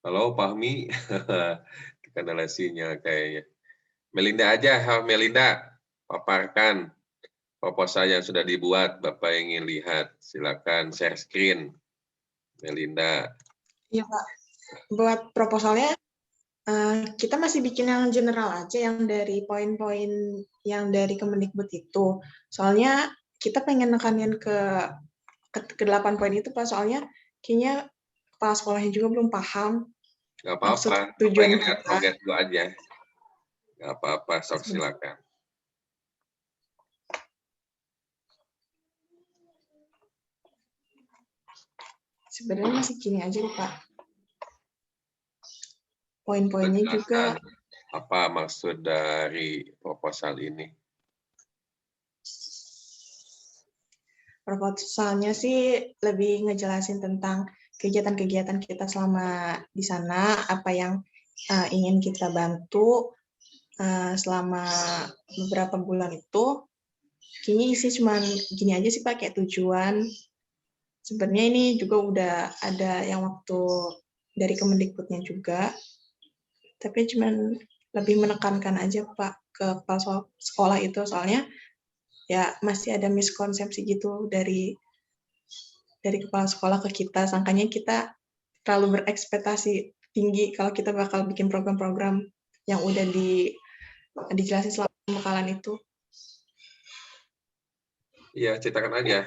Halo, Fahmi. Kendala sinyal kayaknya. Melinda aja, Melinda. Paparkan proposal yang sudah dibuat. Bapak ingin lihat. Silakan share screen. Melinda. Iya, Pak. Buat proposalnya, kita masih bikin yang general aja, yang dari poin-poin yang dari Kemendikbud itu. Soalnya kita pengen nekanin ke 8 poin itu, Pak. Soalnya kayaknya kepala sekolahnya juga belum paham Nggak maksud apa-apa. Bapak tujuan ingin lihat kita. progres dulu aja. Nggak apa-apa, sok silakan. Sebenarnya masih gini aja, Pak. Poin-poinnya juga Apa maksud dari proposal ini? proposalnya sih lebih ngejelasin tentang kegiatan-kegiatan kita selama di sana, apa yang ingin kita bantu selama beberapa bulan itu. Kayaknya isi cuman gini aja sih, Pak, kayak tujuan. Sebenarnya ini juga udah ada yang waktu dari Kemendikbudnya juga, tapi cuman lebih menekankan aja, Pak, ke kepala sekolah itu, soalnya ya masih ada miskonsepsi gitu dari kepala sekolah ke kita, sangkanya kita terlalu berekspektasi tinggi kalau kita bakal bikin program-program yang udah dijelasin selama pembekalan itu. Iya, ceritakan aja.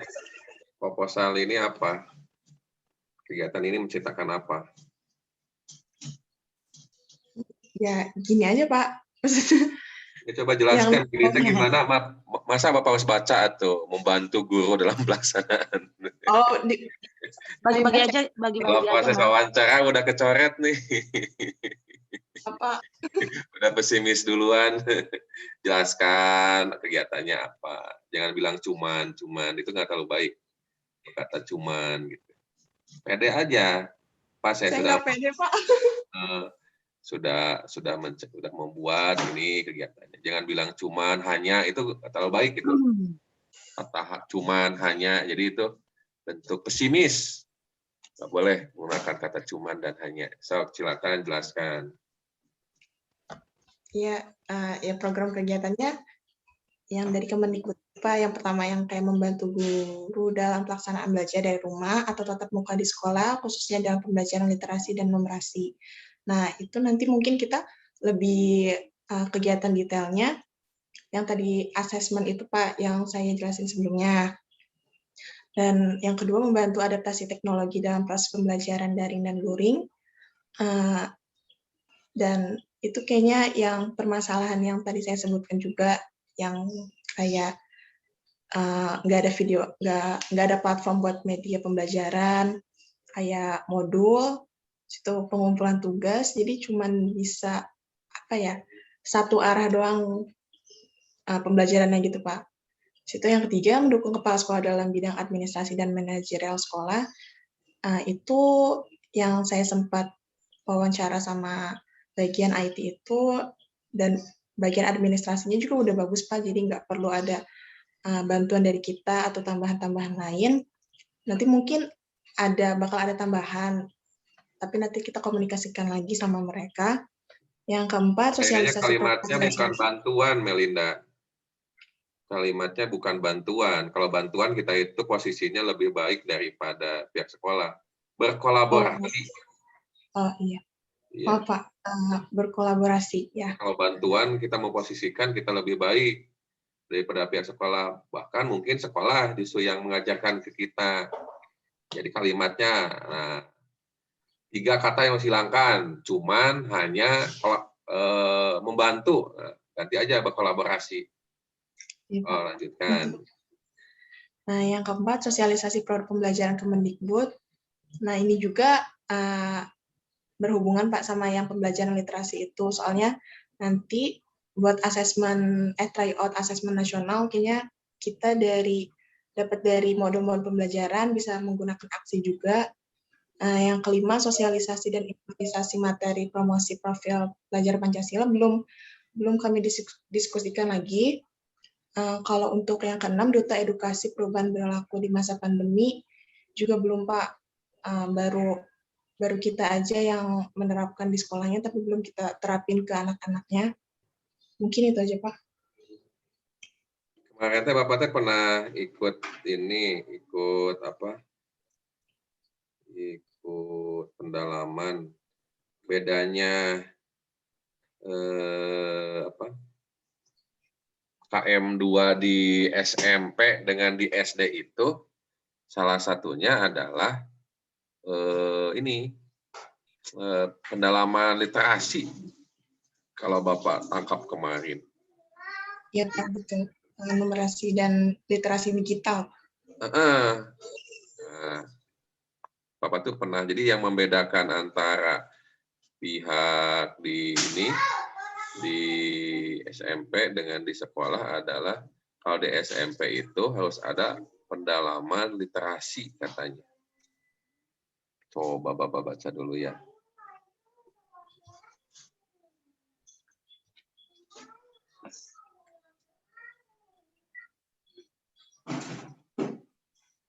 Proposal ini apa? Kegiatan ini menceritakan apa? Ya gini aja, Pak. Ya, coba jelaskan itu gimana, masa Bapak harus baca atau membantu guru dalam pelaksanaan? Oh, Bagi-bagi aja, Kalau proses wawancara udah kecoret nih. apa? Udah pesimis duluan. Jelaskan kegiatannya apa. Jangan bilang cuman itu nggak terlalu baik. Kata cuman gitu. Pede aja. Pas saya sudah nggak pede, Pak. Sudah membuat ini kegiatannya. Jangan bilang cuman, hanya, itu terlalu baik gitu. Kata cuman, hanya, jadi itu bentuk pesimis. Nggak boleh menggunakan kata cuman dan hanya. So, silakan jelaskan. Ya, ya program kegiatannya yang dari Kemendikbud, Pak. Yang pertama yang kayak membantu guru dalam pelaksanaan belajar dari rumah atau tatap muka di sekolah, khususnya dalam pembelajaran literasi dan numerasi. Nah, itu nanti mungkin kita lebih kegiatan detailnya yang tadi asesmen itu, Pak, yang saya jelasin sebelumnya. Dan yang kedua, membantu adaptasi teknologi dalam proses pembelajaran daring dan luring. Dan itu kayaknya yang permasalahan yang tadi saya sebutkan juga, yang kayak nggak ada video, nggak ada platform buat media pembelajaran, kayak modul, situ pengumpulan tugas, jadi cuman bisa satu arah doang pembelajarannya gitu, Pak. Situ yang ketiga, mendukung kepala sekolah dalam bidang administrasi dan manajerial sekolah. Itu yang saya sempat wawancara sama bagian IT itu, dan bagian administrasinya juga udah bagus, Pak, jadi nggak perlu ada bantuan dari kita atau tambahan-tambahan lain. Nanti mungkin bakal ada tambahan, tapi nanti kita komunikasikan lagi sama mereka. Yang keempat, sosialisasi. Kalimatnya bukan bantuan, Melinda. Kalimatnya bukan bantuan. Kalau bantuan kita itu posisinya lebih baik daripada pihak sekolah. Berkolaborasi. Oh iya. Iya. Oh Pak, berkolaborasi ya. Kalau bantuan kita memposisikan kita lebih baik daripada pihak sekolah. Bahkan mungkin sekolah justru yang mengajarkan ke kita. Jadi kalimatnya, nah, 3 kata yang harus hilangkan, cuman hanya membantu. Nah, ganti aja berkolaborasi. Iya, Pak. Lanjutkan. Nah, yang keempat, sosialisasi produk pembelajaran Kemendikbud. Nah, ini juga berhubungan Pak sama yang pembelajaran literasi itu. Soalnya nanti buat asesmen tryout asesmen nasional, kayaknya kita dapat dari modul-modul pembelajaran bisa menggunakan aksi juga. Yang kelima, sosialisasi dan implementasi materi promosi profil pelajar Pancasila belum kami diskusikan lagi. Kalau untuk yang keenam, duta edukasi perubahan perilaku di masa pandemi juga belum Pak. Baru kita aja yang menerapkan di sekolahnya, tapi belum kita terapin ke anak-anaknya. Mungkin itu aja Pak. Kemarin teh Bapak teh pernah ikut pendalaman bedanya KM2 di SMP dengan di SD itu salah satunya adalah pendalaman literasi kalau Bapak tangkap kemarin. Ya Pak, betul. Numerasi dan literasi digital. Nah, Bapak tuh pernah, jadi yang membedakan antara pihak di SMP dengan di sekolah adalah kalau di SMP itu harus ada pendalaman literasi katanya. Coba Bapak baca dulu ya.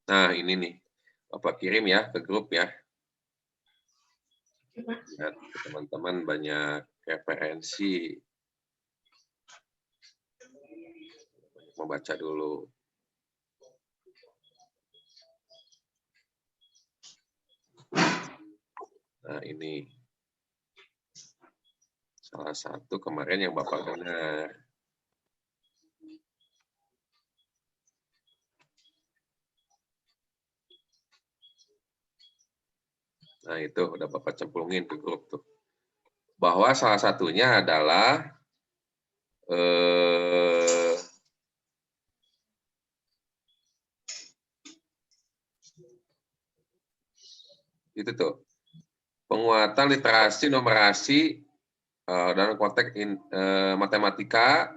Nah, ini nih. Bapak kirim ya ke grup ya. Lihat teman-teman banyak referensi. Membaca dulu. Nah, ini salah satu kemarin yang Bapak dengar. Nah, itu udah Bapak cemplungin ke grup tuh. Bahwa salah satunya adalah itu tuh penguatan literasi numerasi dalam konteks matematika,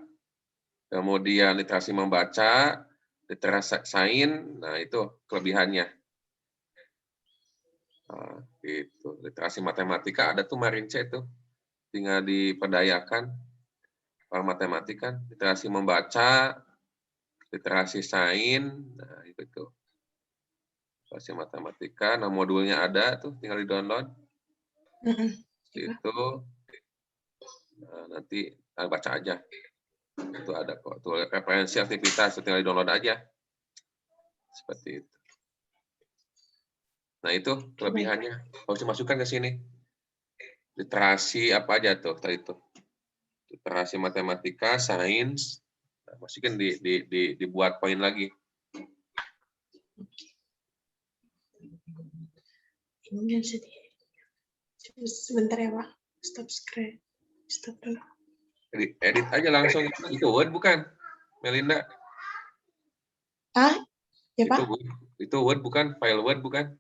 kemudian literasi membaca, literasi sains, nah itu kelebihannya. Nah, gitu. Literasi matematika ada tuh Marince tuh, tinggal diperdayakan kalau matematika, literasi membaca, literasi sains, nah itu tuh. Literasi matematika, nah modulnya ada tuh, tinggal di-download. Itu nah, nanti baca aja. Itu ada kok. Tuh referensi aktivitas, tinggal di-download aja. Seperti itu. Nah, itu kelebihannya. Harus dimasukkan ke sini. Literasi apa aja tuh tadi itu. Literasi matematika, sains, nah, masukin dibuat poin lagi. Sebentar ya Pak. Stop screen. Stop dulu. Edit aja langsung. Itu Word bukan, Melinda? Ya Pak? Itu Word bukan? File Word bukan?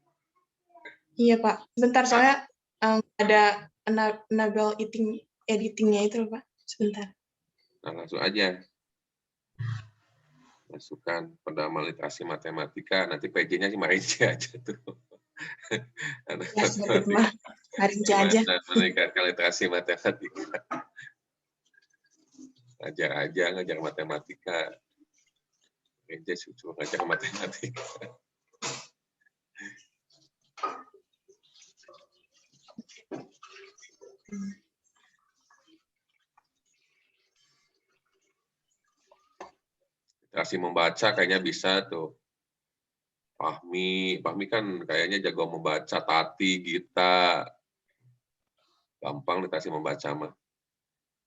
Iya Pak. Sebentar, soalnya ada enable editingnya itu loh Pak. Sebentar. Nah, langsung aja. Masukkan pendalaman literasi matematika, nanti PJ-nya cuma Marince aja tuh. Ya, seperti mah. Marince aja. Meningkatkan literasi matematika. Ngajar aja, ngajar matematika. Marince cuma ngajar matematika. Literasi membaca kayaknya bisa tuh. Fahmi kan kayaknya jago membaca, Tati, Gita. Gampang literasi membaca mah.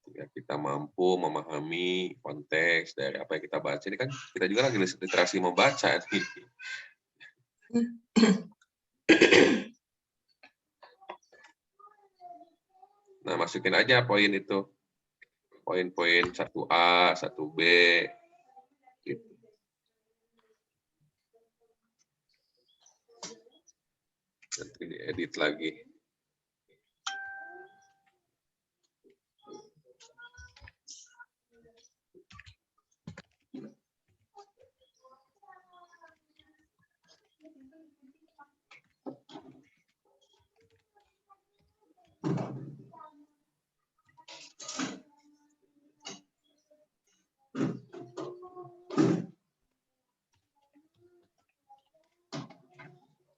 Jika kita mampu memahami konteks dari apa yang kita baca, ini kan kita juga lagi literasi membaca nih. Nah, masukin aja poin itu. Poin-poin 1A, 1B. Gitu. Nanti diedit lagi.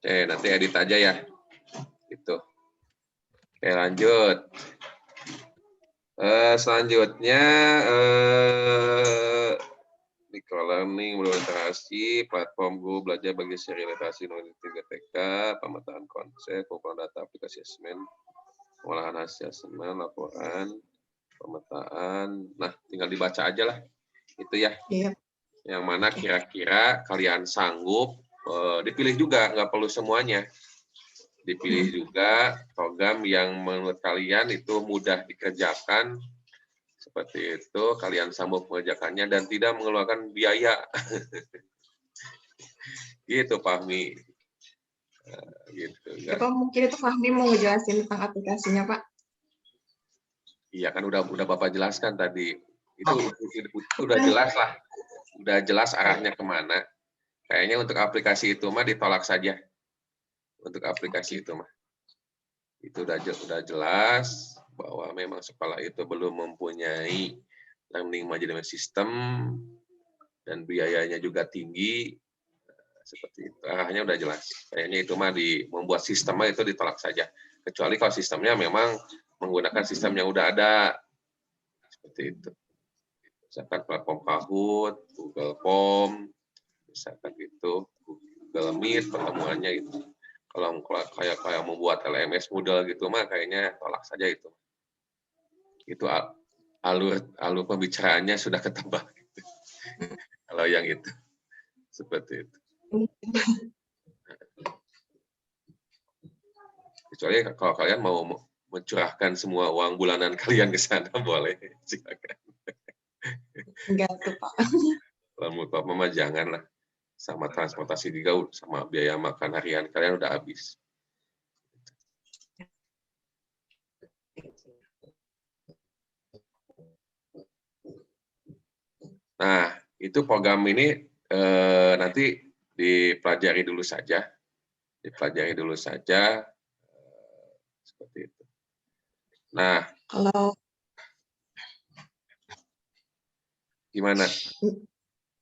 Oke, nanti edit aja ya. Gitu. Oke, lanjut. Selanjutnya microlearning, implementasi, platform Go, belajar bagi seri literasi TK, pemetaan konsep, pengumpulan data aplikasi asesmen, pengolahan hasil asesmen, laporan, pemetaan. Nah, tinggal dibaca aja lah. Itu ya. Iya. Yang mana kira-kira kalian sanggup, dipilih juga, nggak perlu semuanya. Dipilih juga program yang menurut kalian itu mudah dikerjakan, seperti itu, kalian sanggup mengerjakannya dan tidak mengeluarkan biaya. Gitu, Fahmi. Gitu. Bapak mungkin itu Fahmi mau ngejelasin tentang aplikasinya, Pak? Iya, kan udah Bapak jelaskan tadi. Itu udah jelas lah. Udah jelas arahnya kemana. Kayaknya untuk aplikasi itu mah ditolak saja. Untuk aplikasi itu mah. Itu udah jelas bahwa memang sekolah itu belum mempunyai learning management system dan biayanya juga tinggi. Seperti itu. Arahnya udah jelas. Kayaknya itu mah membuat sistemnya itu ditolak saja. Kecuali kalau sistemnya memang menggunakan sistem yang udah ada. Seperti itu. Misalkan platform Kahoot, Google Form, misalkan gitu, Google Meet, pertemuannya itu. Kalau kayak membuat LMS Moodle gitu mah kayaknya tolak saja itu. Itu alur pembicaraannya sudah ketebak. Gitu. Kalau yang itu. Seperti itu. Kecuali kalau kalian mau mencurahkan semua uang bulanan kalian ke sana, boleh. Silakan. Enggak tuh, Pak. Kalau menurut Pak Mama janganlah. Sama transportasi juga, sama biaya makan harian kalian udah habis. Nah, itu program ini nanti dipelajari dulu saja. Dipelajari dulu saja. Seperti itu. Nah, Kalau gimana?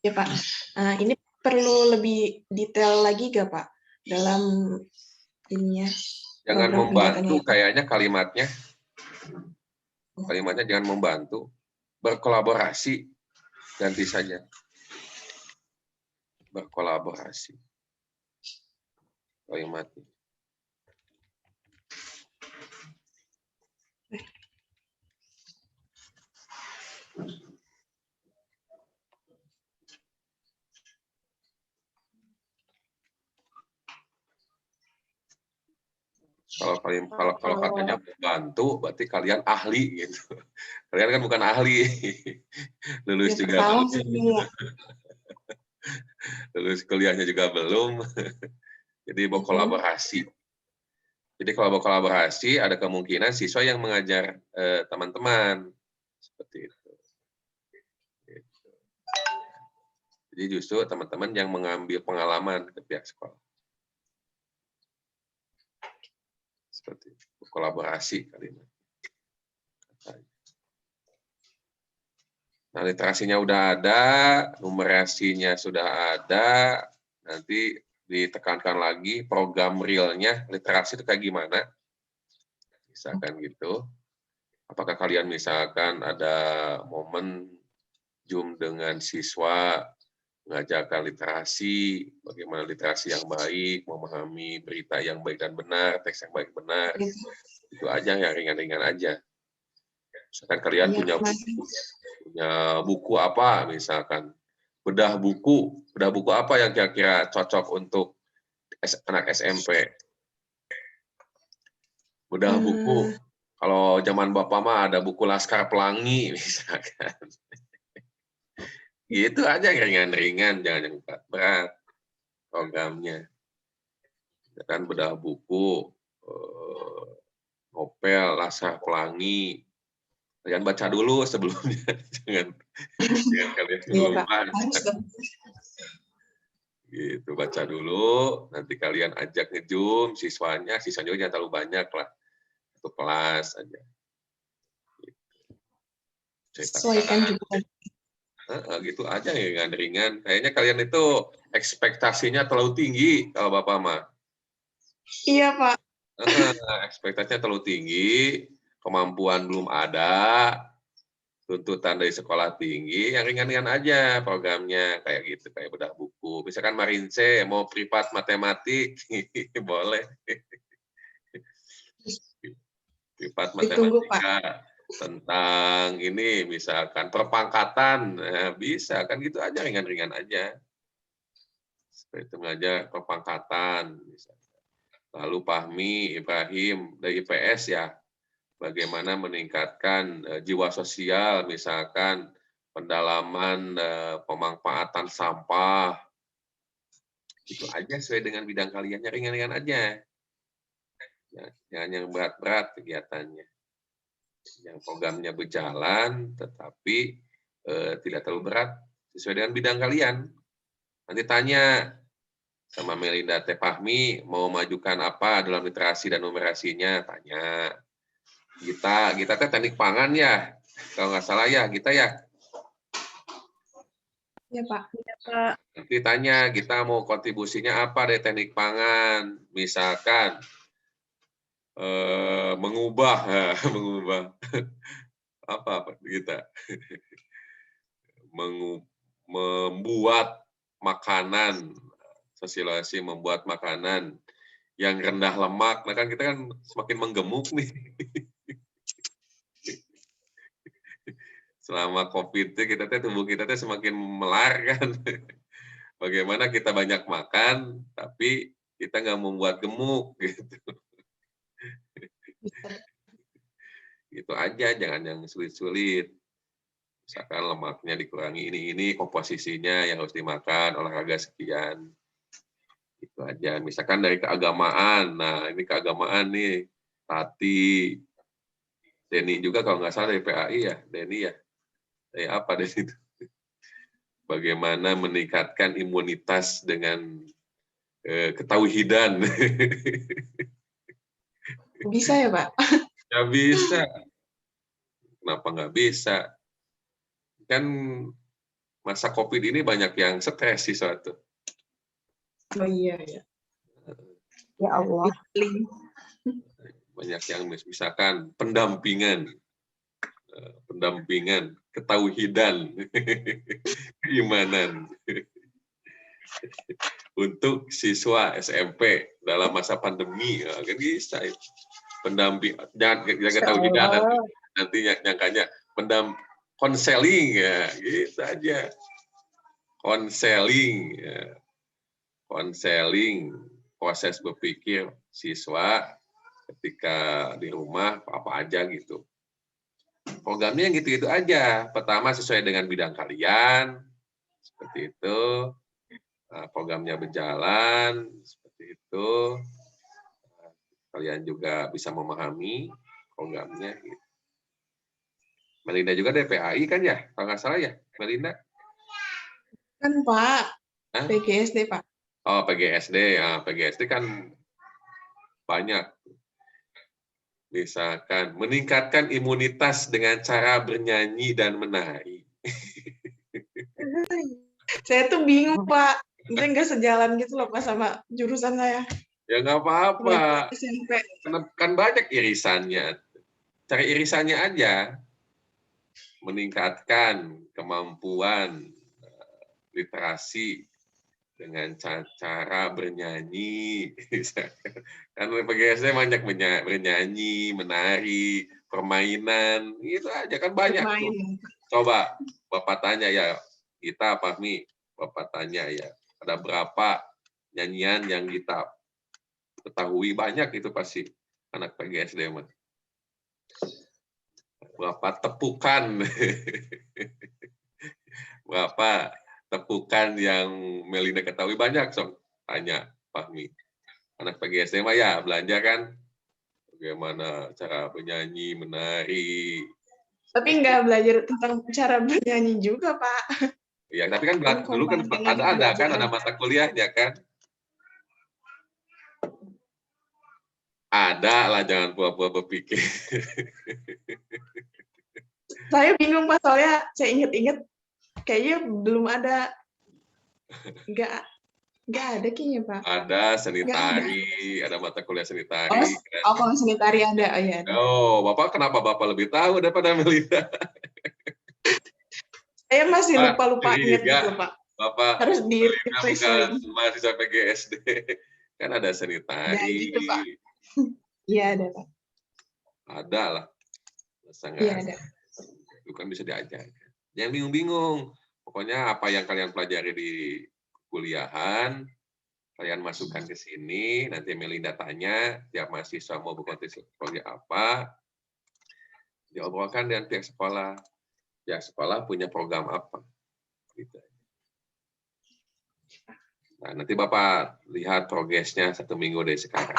ya Pak, ini perlu lebih detail lagi gak Pak dalam ininya? Jangan program membantu kegiatannya itu? kayaknya kalimatnya. Kalimatnya jangan membantu. Berkolaborasi, ganti saja. Berkolaborasi. Kalimatnya. Kalau katanya membantu, berarti kalian ahli gitu. Kalian kan bukan ahli, lulus Ya, juga pertama belum, sih, ya. lulus kuliahnya juga belum. Jadi berkolaborasi. Jadi kalau berkolaborasi ada kemungkinan siswa yang mengajar teman-teman seperti itu. Jadi justru teman-teman yang mengambil pengalaman ke pihak sekolah. Seperti itu. Kolaborasi kalimat. Nah, literasinya udah ada, numerasinya sudah ada, nanti ditekankan lagi program realnya literasi itu kayak gimana. Misalkan gitu. Apakah kalian misalkan ada momen Zoom dengan siswa mengajarkan literasi, bagaimana literasi yang baik, memahami berita yang baik dan benar, teks yang baik benar, itu aja yang ringan-ringan aja. Misalkan kalian punya buku apa, misalkan bedah buku apa yang kira-kira cocok untuk anak SMP, bedah buku. Kalau zaman Bapak mah ada buku Laskar Pelangi misalkan. Gitu aja ringan-ringan, jangan yang berat-berat programnya. Dan bedah buku, novel Laskar Pelangi. Kalian baca dulu sebelumnya, jangan kalian Iya, Pak. lupa. Harus dong. Gitu, baca dulu, nanti kalian ajak ngejum siswanya juga jangan terlalu banyak lah, satu kelas aja. Sesuaikan juga. Gitu aja ya, ringan-ringan. Kayaknya kalian itu ekspektasinya terlalu tinggi kalau Bapak mah. Iya, Pak. Ekspektasinya terlalu tinggi, kemampuan belum ada, tuntutan dari sekolah tinggi, yang ringan-ringan aja programnya, kayak gitu, kayak bedah buku. Misalkan Marince mau privat matematik, boleh. Privat Ditunggu, Pak. matematika tentang ini, misalkan perpangkatan, bisa, kan gitu aja, ringan-ringan aja. Seperti itu aja, perpangkatan. Misalkan. Lalu Fahmi, Ibrahim, dari IPS ya, bagaimana meningkatkan jiwa sosial, misalkan pendalaman pemanfaatan sampah, itu aja sesuai dengan bidang kaliannya, ringan-ringan aja, jangan yang berat-berat kegiatannya, yang programnya berjalan tetapi tidak terlalu berat, sesuai dengan bidang kalian. Nanti tanya sama Melinda Teh Fahmi mau majukan apa dalam literasi dan numerasinya, tanya. Kita teknik pangan ya, kalau nggak salah ya, kita ya. Iya, Pak. Iya, Pak. Nanti tanya, kita mau kontribusinya apa dari teknik pangan, misalkan mengubah apa kita, membuat makanan, sosialisasi membuat makanan yang rendah lemak, nah kan kita kan semakin menggemuk nih. Selama COVID itu tubuh kita semakin melar kan. Bagaimana kita banyak makan, tapi kita nggak membuat gemuk gitu. Gitu aja, jangan yang sulit-sulit. Misalkan lemaknya dikurangi ini komposisinya yang harus dimakan, olahraga sekian. Itu aja. Misalkan dari keagamaan, nah ini keagamaan nih, Tati, Denny juga kalau nggak salah dari PAI ya, Denny ya. Apa dari situ? Bagaimana meningkatkan imunitas dengan ketauhidan? Bisa ya, Pak? Ya bisa. Kenapa nggak bisa? Kan masa COVID ini banyak yang stres sih suatu. Oh iya, ya. Ya Allah. Banyak yang misalkan pendampingan, ketauhidan, keimanan untuk siswa SMP dalam masa pandemi, ya, kan bisa. Pendamping, jangan ketauhidan, nanti nyangkanya konseling ya, gitu aja. Konseling, ya. Konseling proses berpikir siswa ketika di rumah apa aja gitu. Programnya yang gitu-gitu aja. Pertama sesuai dengan bidang kalian, seperti itu. Nah, programnya berjalan, seperti itu. Kalian juga bisa memahami programnya. Gitu. Melinda juga dari PAI kan ya? Kalau nggak salah ya, Melinda? Kan, Pak. Hah? PGSD, Pak. Oh, PGSD. Nah, PGSD kan banyak. Misalkan meningkatkan imunitas dengan cara bernyanyi dan menari. Saya tuh bingung, Pak. Mungkin nggak sejalan gitu loh, Pak, sama jurusan saya. Ya nggak apa-apa. SMP. Kan banyak irisannya. Cari irisannya aja. Meningkatkan kemampuan literasi dengan cara bernyanyi. Kan PGSD banyak bernyanyi, menari, permainan, itu aja kan banyak tuh. Coba Bapak tanya ya, kita Fahmi, Bapak tanya ya, ada berapa nyanyian yang kita ketahui, banyak itu pasti. anak PGSD mah. Berapa tepukan? Berapa tepukan yang Melinda ketahui? Banyak, Song. Tanya Fahmi. Anak PGSD mah ya belanja kan, bagaimana cara bernyanyi, menari. Tapi nggak belajar tentang cara bernyanyi juga, Pak. Ya, tapi kan Kan dulu kan komponen ada kan, ada pembelajaran. mata kuliahnya kan. Ada lah, jangan pura-pura berpikir. Saya bingung, Pak, soalnya saya inget-inget kayaknya belum ada. Nggak ada kayaknya, Pak. Ada seni Nggak ada. tari, ada mata kuliah seni Oh, tari. kalau seni tari ada. Oh, ya ada. Oh, Bapak kenapa Bapak lebih tahu daripada Melinda? Saya masih Pak, lupa-lupa inget curiga. gitu, Pak. Bapak Harus di Melinda refresh bukan lagi. mahasiswa PGSD. Kan ada seni Ada tari. gitu, Pak. Iya, ada, Pak. Ada lah. Masa nggak Iya, ada? ada. Itu kan bisa diajarkan. Jangan bingung-bingung. Pokoknya apa yang kalian pelajari di kuliahan, kalian masukkan ke sini, nanti Melinda tanya, tiap mahasiswa mau berkontribusi apa, diobrolkan dengan pihak sekolah. Pihak sekolah punya program apa. Gitu. Nah, nanti Bapak lihat progresnya 1 minggu dari sekarang.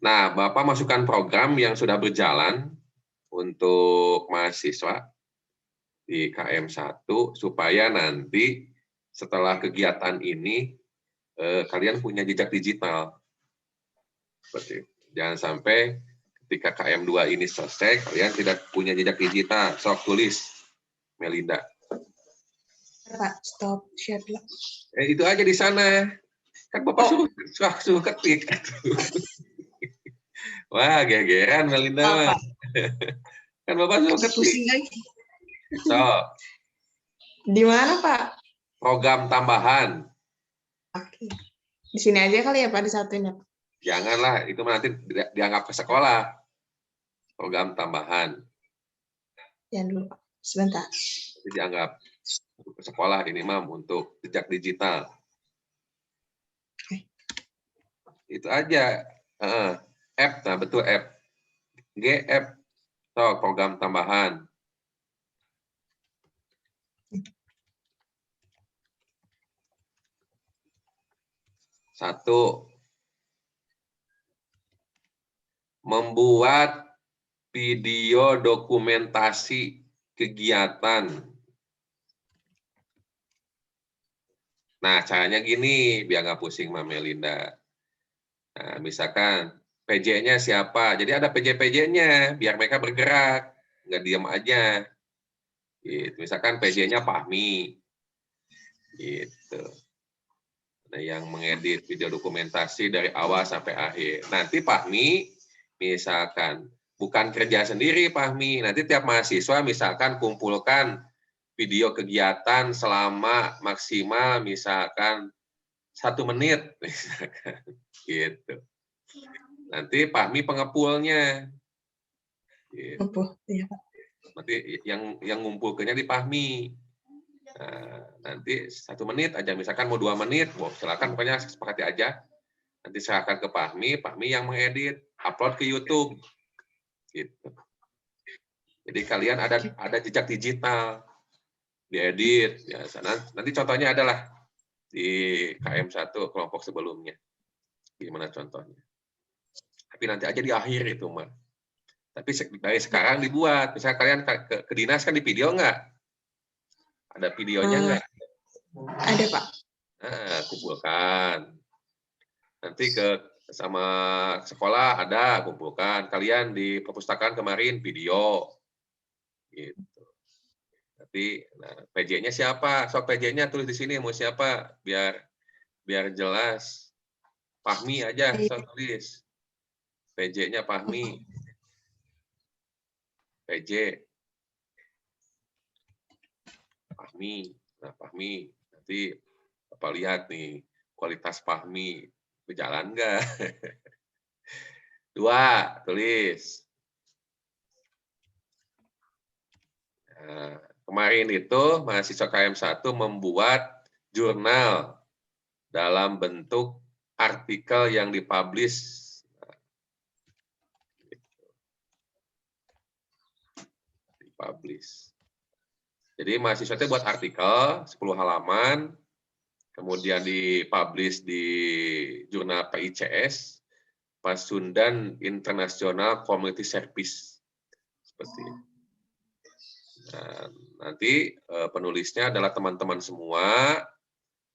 Nah, Bapak masukkan program yang sudah berjalan untuk mahasiswa di KM1 supaya nanti setelah kegiatan ini kalian punya jejak digital. Seperti itu. Jangan sampai ketika KM2 ini selesai kalian tidak punya jejak digital. Sok tulis, Melinda. Pak, stop share dulu. Itu aja di sana. Kan Bapak suruh ketik. Wah, gegeran Melinda. Kan Bapak suruh ketik. Pusing lagi. So, Di mana, Pak? program tambahan. Oke. Di sini aja kali ya, Pak, disatuin ya, Pak. Janganlah, itu nanti dianggap ke sekolah. Program tambahan. Jangan dulu, Pak. Sebentar. Jadi dianggap ke sekolah ini mah untuk jejak digital. Oke. Itu aja. App, nah betul app. GF, so, program tambahan. Satu, membuat video dokumentasi kegiatan. Nah, caranya gini, biar nggak pusing Mama Melinda. Nah, misalkan PJ-nya siapa? Jadi ada PJ-PJ-nya, biar mereka bergerak, nggak diam aja. Gitu. Misalkan PJ-nya Fahmi. Gitu. Nah, yang mengedit video dokumentasi dari awal sampai akhir. Nanti Fahmi, misalkan, bukan kerja sendiri Fahmi, nanti tiap mahasiswa misalkan kumpulkan video kegiatan selama maksimal misalkan 1 menit, misalkan. Gitu. Nanti Fahmi pengepulnya. Gitu. Iya, Pak. Nanti yang ngumpulkannya di Fahmi. Nah, nanti 1 menit aja, misalkan mau 2 menit, silakan pokoknya sepakati aja. Nanti serahkan ke Fahmi yang mengedit, upload ke YouTube. Gitu. Jadi kalian ada jejak digital, diedit. Ya, nanti contohnya adalah di KM1 kelompok sebelumnya. Gimana contohnya? Tapi nanti aja di akhir itu, Mbak. Tapi dari sekarang dibuat. Misalnya kalian ke dinas kan di video nggak? Ada videonya nggak? Ada, Pak. Nah, kumpulkan. Nanti sama sekolah ada, kumpulkan. Kalian di perpustakaan kemarin video. Gitu. Tapi nah, PJ-nya siapa? Sok PJ-nya tulis di sini mau siapa? Biar jelas. Fahmi aja, sok tulis. PJ-nya Fahmi. PJ. Fahmi. Nah, Fahmi. Nanti Bapak lihat nih, kualitas Fahmi berjalan nggak? 2, tulis. Nah, kemarin itu mahasiswa KM1 membuat jurnal dalam bentuk artikel yang dipublish. Publish. Jadi mahasiswa itu buat artikel 10 halaman, kemudian dipublish di jurnal PICS, Pasundan International Community Service. Seperti itu. Nah, nanti penulisnya adalah teman-teman semua,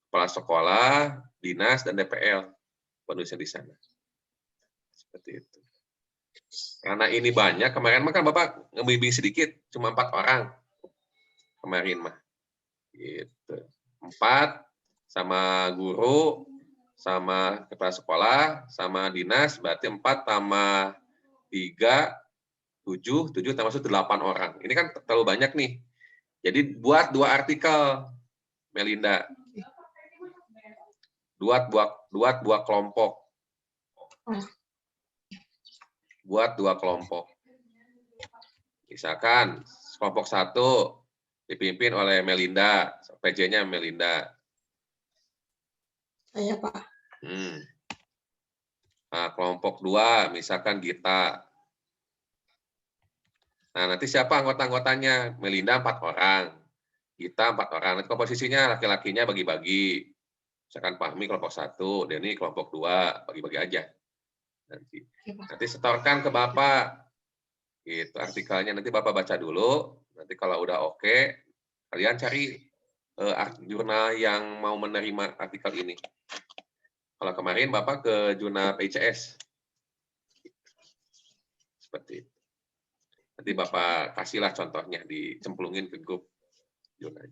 kepala sekolah, dinas, dan DPL. Penulisnya di sana. Seperti itu. Karena ini banyak, kemarin kan Bapak ngebimbing sedikit, cuma 4 orang. Kemarin mah. Gitu. 4 sama guru, sama kepala sekolah, sama dinas, berarti 4 tambah 3, 7 tambah 1, 8 orang. Ini kan terlalu banyak nih. Jadi buat 2 artikel, Melinda. Buat 2 kelompok. Buat 2 kelompok. Misalkan kelompok 1 dipimpin oleh Melinda, PJ-nya Melinda. Saya, Pak. Nah, kelompok 2 misalkan Gita. Nah, nanti siapa anggota-anggotanya? Melinda 4 orang, Gita 4 orang. Nanti komposisinya laki-lakinya bagi-bagi. Misalkan Fahmi kelompok 1, Denny kelompok 2, bagi-bagi aja. Nanti setorkan ke Bapak. Gitu artikelnya, nanti Bapak baca dulu. Nanti kalau udah oke, kalian cari jurnal yang mau menerima artikel ini. Kalau kemarin Bapak ke jurnal PICS. Seperti itu. Nanti Bapak kasihlah contohnya, dicemplungin ke grup jurnal.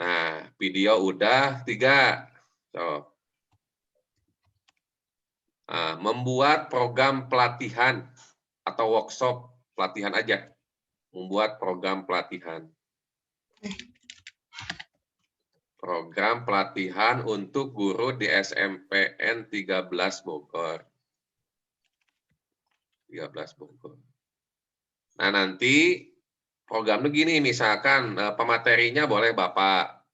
Nah, video udah 3. So, membuat program pelatihan atau workshop pelatihan aja. Membuat program pelatihan. Program pelatihan untuk guru di SMPN 13 Bogor. 13 Bogor. Nah, nanti programnya gini, misalkan pematerinya boleh Bapak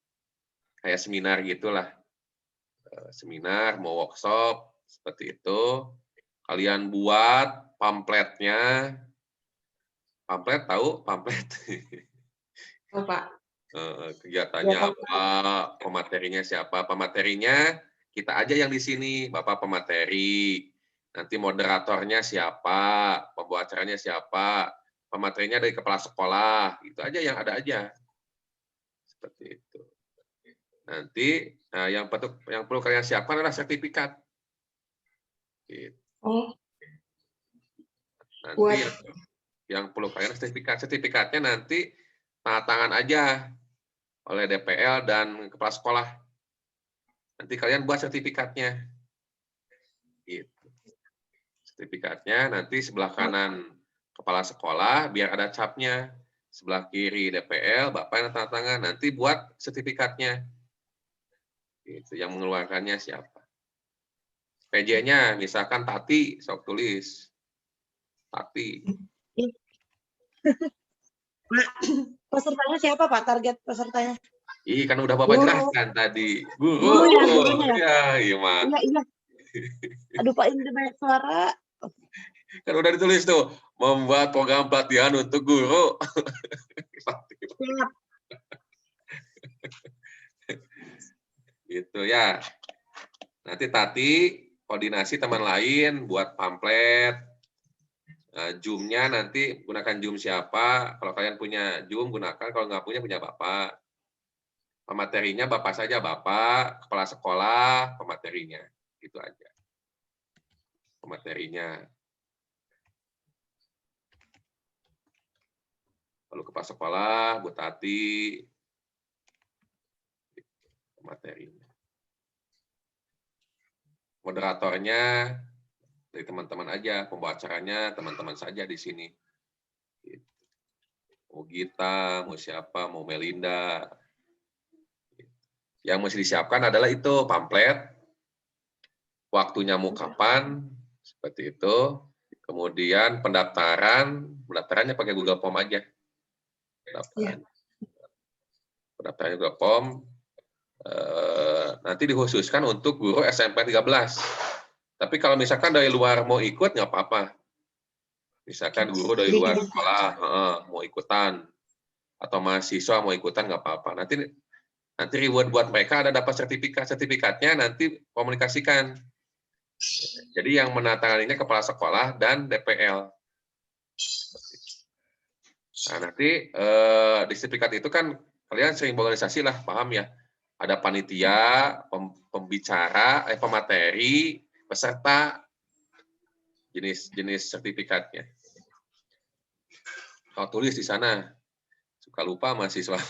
kayak seminar gitulah. Seminar, mau workshop, seperti itu. Kalian buat pamfletnya. Pamflet tahu? Pamflet. Bapak. Kegiatannya apa, pematerinya siapa. Pematerinya kita aja yang di sini, Bapak pemateri. Nanti moderatornya siapa, pembawa acaranya siapa, pematerinya dari kepala sekolah, itu aja yang ada aja. Seperti itu. Nanti yang perlu kalian siapkan adalah sertifikat. Gitu. Oh. Nanti yang perlu kalian sertifikatnya nanti tanda tangan aja oleh DPL dan kepala sekolah. Nanti kalian buat sertifikatnya. Gitu. Sertifikatnya nanti sebelah kanan kepala sekolah biar ada capnya, sebelah kiri DPL, Bapak yang tanda tangan, nanti buat sertifikatnya. Gitu. Yang mengeluarkannya siapa? PJ-nya misalkan Tati, sok tulis. Tati. Pesertanya siapa, Pak? Target pesertanya? Ih, kan udah Bapak jelaskan tadi. Guru ya, gimana? Iya. Aduh, Pak, ini banyak suara. Kan udah ditulis tuh, membuat program pelatihan untuk guru. Gitu ya. Nanti Tati koordinasi teman lain buat pamflet. Zoom-nya nanti gunakan Zoom siapa. Kalau kalian punya Zoom gunakan, kalau nggak punya Bapak. Pematerinya Bapak saja, Bapak, kepala sekolah, pematerinya. Itu aja. Pematerinya. Lalu kepala sekolah, Bu Tati, materinya. Moderatornya dari teman-teman aja, pembawa acaranya teman-teman saja di sini. Mau Gita, mau siapa, mau Melinda. Yang mesti disiapkan adalah itu, pamflet, waktunya mau kapan, seperti itu. Kemudian pendaftarannya pakai Google Form aja. Pendaftarannya Google Form, nanti dikhususkan untuk guru SMP 13. Tapi kalau misalkan dari luar mau ikut, nggak apa-apa. Misalkan guru dari luar sekolah mau ikutan, atau mahasiswa mau ikutan nggak apa-apa. Nanti reward buat mereka ada dapat sertifikatnya nanti komunikasikan. Jadi yang menandatanganinya kepala sekolah dan DPL. Nah, nanti di sertifikat itu kan kalian sering organisasi lah, paham ya? Ada panitia, pembicara, pemateri, peserta, jenis sertifikatnya. Kau tulis di sana, suka lupa mahasiswa.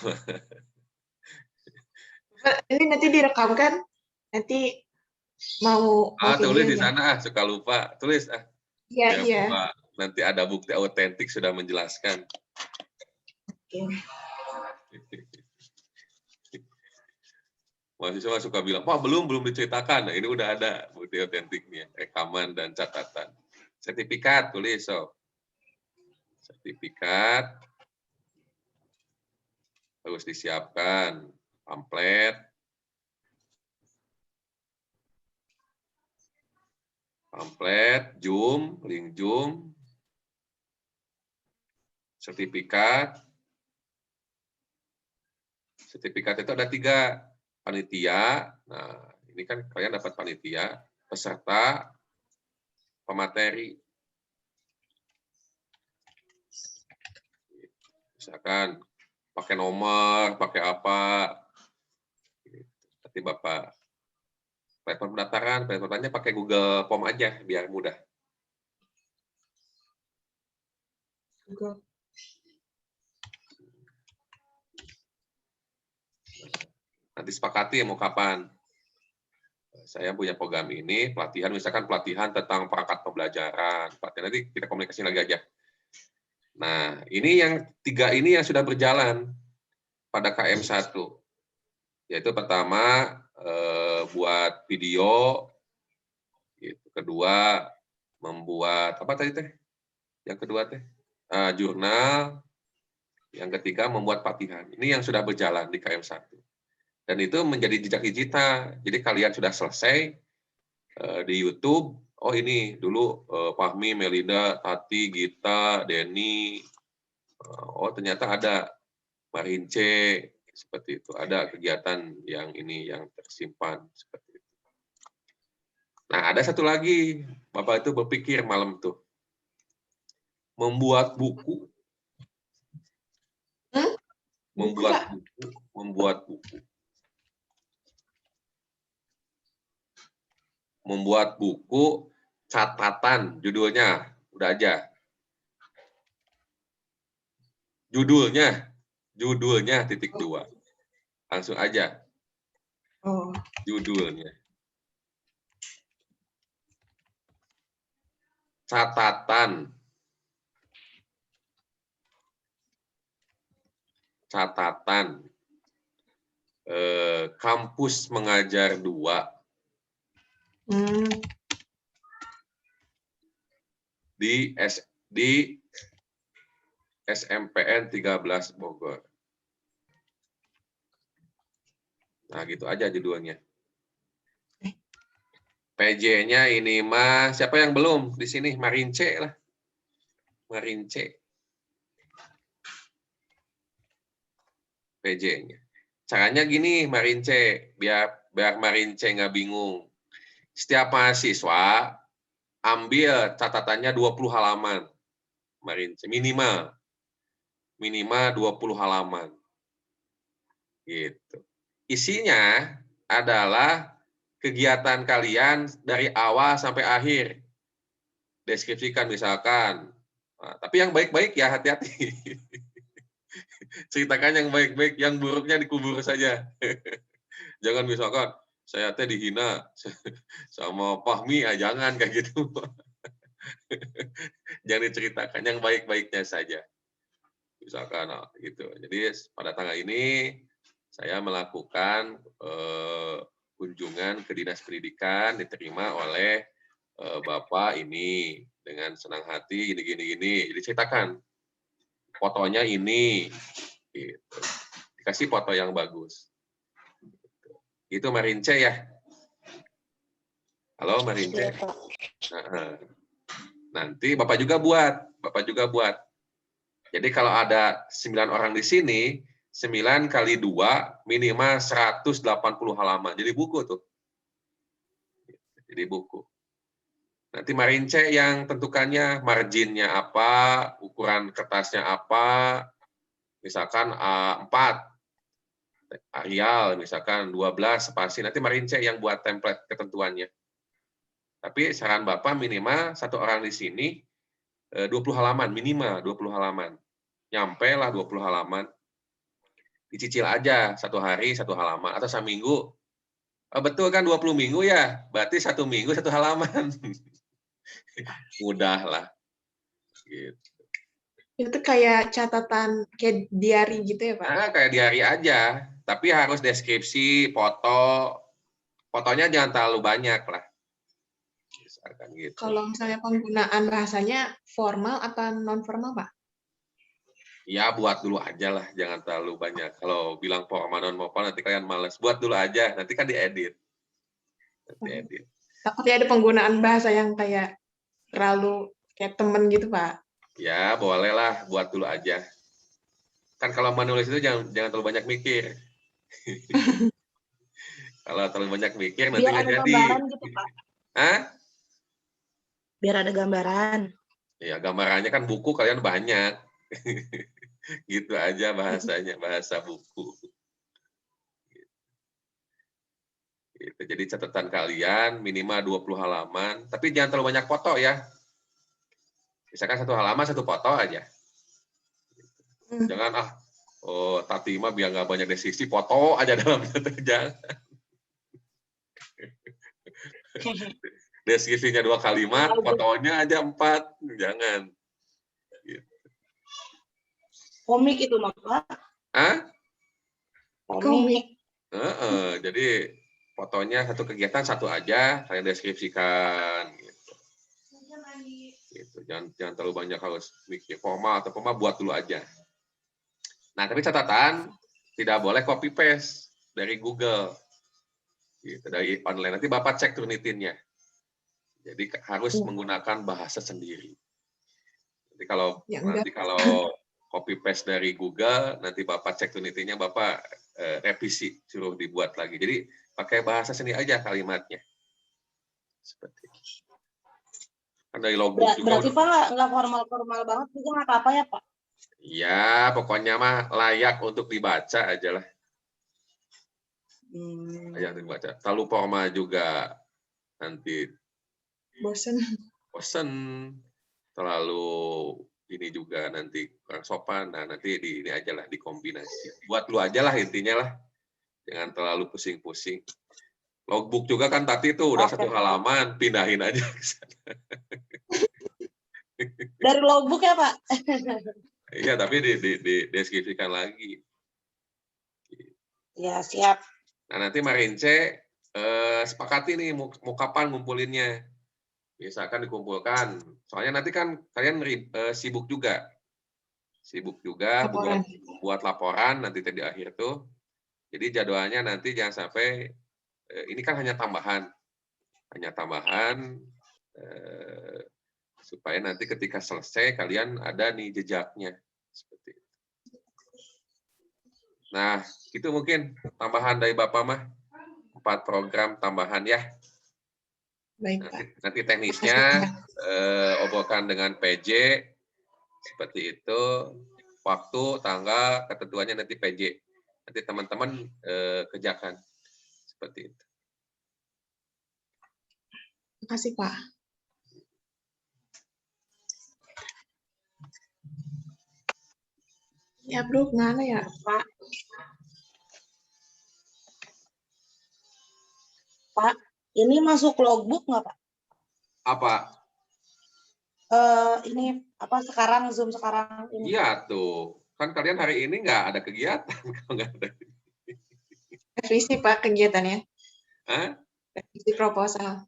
Ini nanti direkam kan? Nanti mau Tulis di videonya. sana, suka lupa, tulis Iya, iya. Nanti ada bukti autentik sudah menjelaskan. Oke. Mahasiswa suka bilang, Pak belum diceritakan. Nah, ini udah ada bukti autentiknya, rekaman dan catatan. Sertifikat tulis, sertifikat harus disiapkan, pamflet, Zoom, link Zoom, sertifikat. Sertifikat itu ada 3, panitia. Nah, ini kan kalian dapat panitia, peserta, pemateri. Misalkan pakai nomor, pakai apa. Nanti Bapak platform pendaftarannya pakai Google Form aja biar mudah. Google. Nanti sepakati mau kapan. Saya punya program ini, misalkan pelatihan tentang perangkat pembelajaran. Nanti kita komunikasi lagi aja. Nah, ini yang 3 ini yang sudah berjalan pada KM1. Yaitu pertama, buat video. Kedua, membuat, apa tadi teh? Yang kedua teh? Jurnal. Yang ketiga, membuat pelatihan. Ini yang sudah berjalan di KM1. Dan itu menjadi jejak digital. Jadi kalian sudah selesai di YouTube. Oh ini dulu Fahmi, Melinda, Tati, Gita, Denny. Oh ternyata ada Marince seperti itu. Ada kegiatan yang ini yang tersimpan seperti itu. Nah ada satu lagi, Bapak itu berpikir malam tuh membuat buku. Membuat buku catatan, judulnya udah aja. Judulnya .2. Langsung aja. Judulnya. Catatan. Kampus mengajar 2. Di SMPN 13 Bogor. Nah, gitu aja judulnya. PJ-nya ini mah, siapa yang belum di sini? Marince lah. Marince. PJ-nya. Caranya gini, Marince, biar Marince nggak bingung. Setiap mahasiswa ambil catatannya 20 halaman. Marince, minimal 20 halaman. Gitu. Isinya adalah kegiatan kalian dari awal sampai akhir. Deskripsikan misalkan. Nah, tapi yang baik-baik ya, hati-hati. Ceritakan yang baik-baik, yang buruknya dikubur saja. Jangan misalkan, saya teh dihina sama Fahmi, jangan kayak gitu. Jangan diceritakan, yang baik-baiknya saja. Misalkan, gitu. Jadi pada tanggal ini, saya melakukan kunjungan ke Dinas Pendidikan, diterima oleh Bapak ini dengan senang hati gini. Jadi ceritakan fotonya ini, gitu. Dikasih foto yang bagus. Itu Marince ya. Halo Marince. Iya, Pak. nanti Bapak juga buat. Jadi kalau ada 9 orang di sini, 9 kali 2 minimal 180 halaman. Jadi buku tuh. Jadi buku. Nanti Marince yang tentukannya marginnya apa, ukuran kertasnya apa, misalkan A4, Arial misalkan 12 spasi, nanti Marince yang buat template ketentuannya. Tapi saran Bapak minimal satu orang di sini 20 halaman, minimal 20 halaman. Nyampe lah 20 halaman. Dicicil aja, 1 hari 1 halaman, atau seminggu. Oh, betul kan 20 minggu ya? Berarti 1 minggu 1 halaman. Mudah lah. Gitu. Itu kayak catatan, kayak diary gitu ya, Pak? Nah, kayak diary aja. Tapi harus deskripsi, foto. Fotonya jangan terlalu banyak lah. Misalkan gitu. Kalau misalnya penggunaan bahasanya formal atau non-formal, Pak? Ya, buat dulu aja lah. Jangan terlalu banyak. Kalau bilang formal, non-formal, nanti kalian males. Buat dulu aja. Nanti kan diedit. Takutnya ada penggunaan bahasa yang kayak terlalu kayak temen gitu, Pak. Ya, bolehlah. Buat dulu aja. Kan kalau menulis itu jangan terlalu banyak mikir. Kalau terlalu banyak mikir, nanti Biar nggak ada jadi. gambaran gitu, Pak. Hah? Biar ada gambaran. Ya, gambarannya kan buku kalian banyak. Gitu aja bahasanya, bahasa buku. Gitu. Jadi catatan kalian minimal 20 halaman, tapi jangan terlalu banyak foto ya. Misalkan 1 halaman 1 foto aja. Jangan tadi mah biar nggak banyak deskripsi, foto aja dalam jangan. Deskripsinya 2 kalimat, fotonya aja 4, jangan. Gitu. Komik itu mah, Pak. Hah? Komik. Jadi fotonya satu kegiatan 1 aja, kalian deskripsikan. Gitu. Jangan terlalu banyak harus mikir formal atau formal, buat dulu aja. Nah, tapi catatan tidak boleh copy paste dari Google, gitu, dari online. Nanti Bapak cek Turnitinnya. Jadi harus menggunakan bahasa sendiri. Nanti kalau copy paste dari Google, nanti Bapak cek Turnitinnya, Bapak revisi, suruh dibuat lagi. Jadi pakai bahasa sendiri aja kalimatnya. Seperti itu. Kan dari logbook juga. Berarti Pak nggak formal-formal banget juga nggak apa-apa ya, Pak? Ya, pokoknya mah layak untuk dibaca aja lah. Layak untuk dibaca. Terlalu formal juga nanti Bosen. Terlalu ini juga nanti kurang sopan. Nah, nanti ini aja lah, dikombinasi. Buat lu aja lah intinya lah. Jangan terlalu pusing-pusing. Logbook juga kan tadi tuh udah 1 halaman, pindahin aja ke sana. Dari logbook ya, Pak? Iya, tapi deskripsikan lagi. Ya, siap. Nah, nanti Marince sepakati nih mau kapan ngumpulinnya. Misalkan dikumpulkan. Soalnya nanti kan kalian sibuk juga. Buat laporan nanti di akhir tuh. Jadi jadwalnya nanti jangan sampai ini kan hanya tambahan. Supaya nanti ketika selesai kalian ada nih jejaknya. Seperti itu. Nah, itu mungkin tambahan dari Bapak mah. 4 program tambahan ya. Baik, Pak. Nanti teknisnya obrolkan dengan PJ seperti itu. Waktu, tanggal, ketentuannya nanti PJ. Nanti teman-teman kerjakan seperti itu. Terima kasih, Pak. Ya, Bro, mana ya, Pak? Pak, ini masuk logbook nggak, Pak? Apa? Ini apa sekarang Zoom sekarang ini? Iya tuh, kan kalian hari ini nggak ada kegiatan kalau nggak ada. Revisi, Pak, kegiatannya. Hah? Revisi proposal.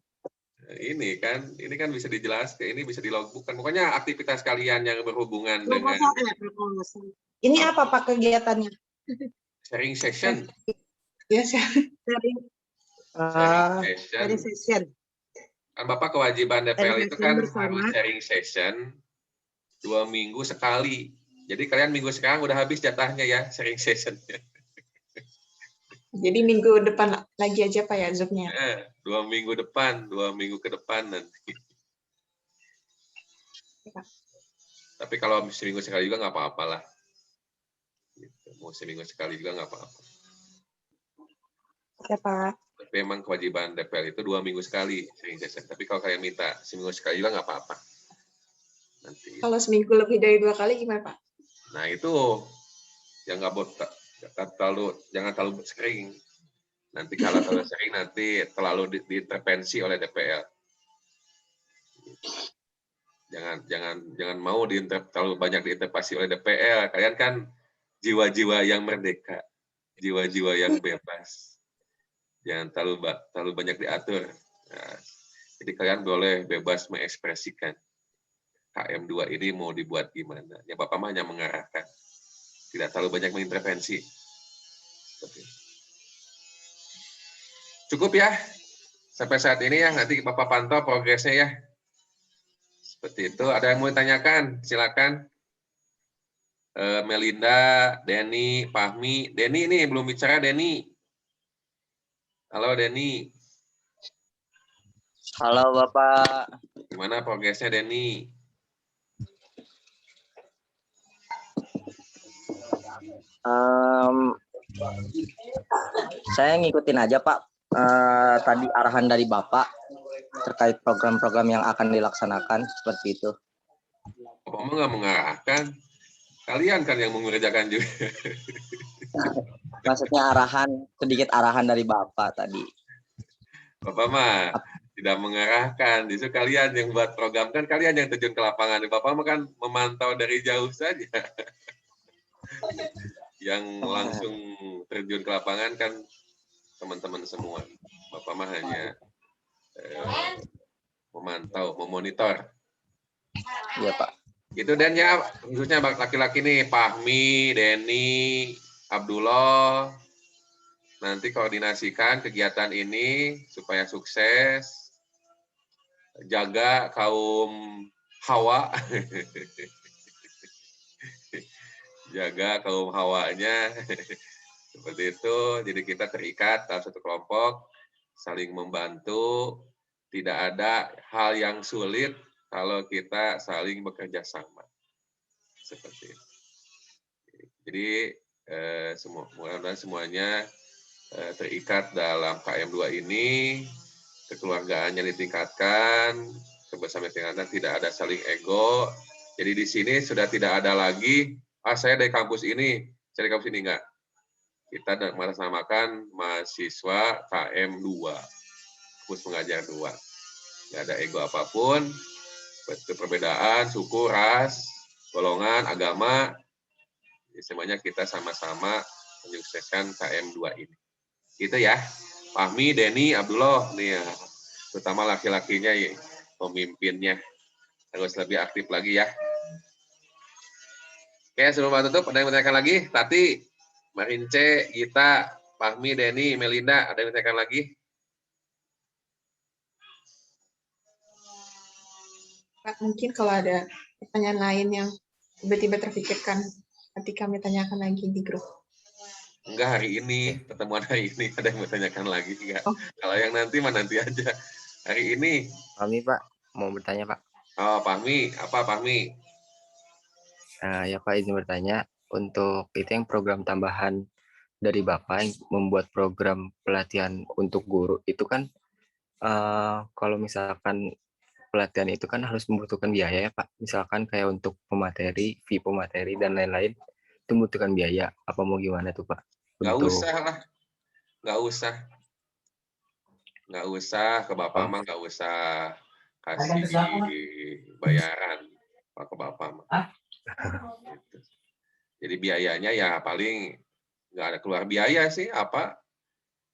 Ini kan bisa dijelaskan, ini bisa dilogbookkan. Pokoknya aktivitas kalian yang berhubungan dengan Proposal. Ini apa Pak kegiatannya? sharing session. Yes, ya. Sharing session. Kan Bapak kewajiban DPL itu latihan kan bersama. harus sharing session 2 minggu sekali. Jadi kalian minggu sekarang udah habis jatahnya ya sharing sessionnya. Jadi minggu depan lagi aja Pak ya Zoom-nya. 2 minggu depan, 2 minggu ke depan nanti. Tapi kalau seminggu sekali juga nggak apa-apa lah. Gitu. Mau seminggu sekali juga nggak apa-apa. Ya Pak. Tapi memang kewajiban DPL itu 2 minggu sekali sharing session. Tapi kalau kalian minta seminggu sekali juga nggak apa-apa. Nanti. Kalau seminggu lebih dari 2 kali gimana Pak? Nah itu yang nggak jangan terlalu sering. Nanti kalau terlalu sering nanti terlalu diintervensi oleh DPL. Jangan mau terlalu banyak diintervensi oleh DPL. Kalian kan jiwa-jiwa yang merdeka, jiwa-jiwa yang bebas. Jangan terlalu banyak diatur. Nah, jadi kalian boleh bebas mengekspresikan KM2 ini mau dibuat gimana. Ya Bapak mah hanya mengarahkan. Tidak terlalu banyak mengintervensi. Seperti itu. Cukup ya sampai saat ini ya, nanti Bapak pantau progresnya ya. Seperti itu. Ada yang mau ditanyakan? Silakan. Melinda, Denny, Fahmi. Denny ini belum bicara, Denny. Halo Denny. Halo Bapak. Gimana progresnya Denny? Saya ngikutin aja Pak tadi arahan dari Bapak terkait program-program yang akan dilaksanakan seperti itu. Bapak mah nggak mengarahkan. Kalian kan yang mengerjakan juga. Maksudnya sedikit arahan dari Bapak tadi. Bapak mah tidak mengarahkan. Justru kalian yang buat program kan kalian yang terjun ke lapangan. Bapak mah kan memantau dari jauh saja. Yang langsung terjun ke lapangan kan teman-teman semua. Bapak mah hanya memantau, memonitor. Iya Pak. Itu dan ya khususnya laki-laki nih, Fahmi, Denny, Abdullah. Nanti koordinasikan kegiatan ini supaya sukses. Jaga kaum Hawa. Jaga kaum Hawanya. Seperti itu. Jadi kita terikat dalam satu kelompok, saling membantu. Tidak ada hal yang sulit kalau kita saling bekerja sama. Seperti itu. Jadi mudah-mudahan semuanya terikat dalam KM2 ini, kekeluargaannya ditingkatkan, kebersamaan ditingkatkan, tidak ada saling ego. Jadi di sini sudah tidak ada lagi, saya dari kampus ini, saya dari kampus ini enggak. Kita mengatasnamakan mahasiswa KM2, kampus pengajar 2. Tidak ada ego apapun, perbedaan suku, ras, golongan, agama, semuanya kita sama-sama menyukseskan KM2 ini. Gitu ya, Fahmi, Denny, Abdullah, nih ya, terutama laki-lakinya ya, pemimpinnya harus lebih aktif lagi ya. Oke, sebelum tutup, ada yang menanyakan lagi? Tati, Marince, Gita, Fahmi, Denny, Melinda, ada yang menanyakan lagi? Pak, mungkin kalau ada pertanyaan lain yang tiba-tiba terpikirkan, nanti kami tanyakan lagi di grup. Enggak, hari ini, pertemuan hari ini ada yang bertanyakan lagi enggak? Oh. Kalau yang nanti mah nanti aja. Hari ini. Fahmi Pak, mau bertanya Pak. Oh, Fahmi, apa Fahmi? Ya Pak, izin bertanya, untuk itu yang program tambahan dari Bapak yang membuat program pelatihan untuk guru, itu kan kalau misalkan pelatihan itu kan harus membutuhkan biaya ya Pak. Misalkan kayak untuk pemateri, fee pemateri, dan lain-lain, itu membutuhkan biaya. Apa mau gimana tuh Pak? Nggak usah lah. Nggak usah. Nggak usah, ke Bapak mah nggak usah kasih bayaran. Ke Bapak mah. Gitu. Jadi biayanya ya paling nggak ada keluar biaya sih, apa?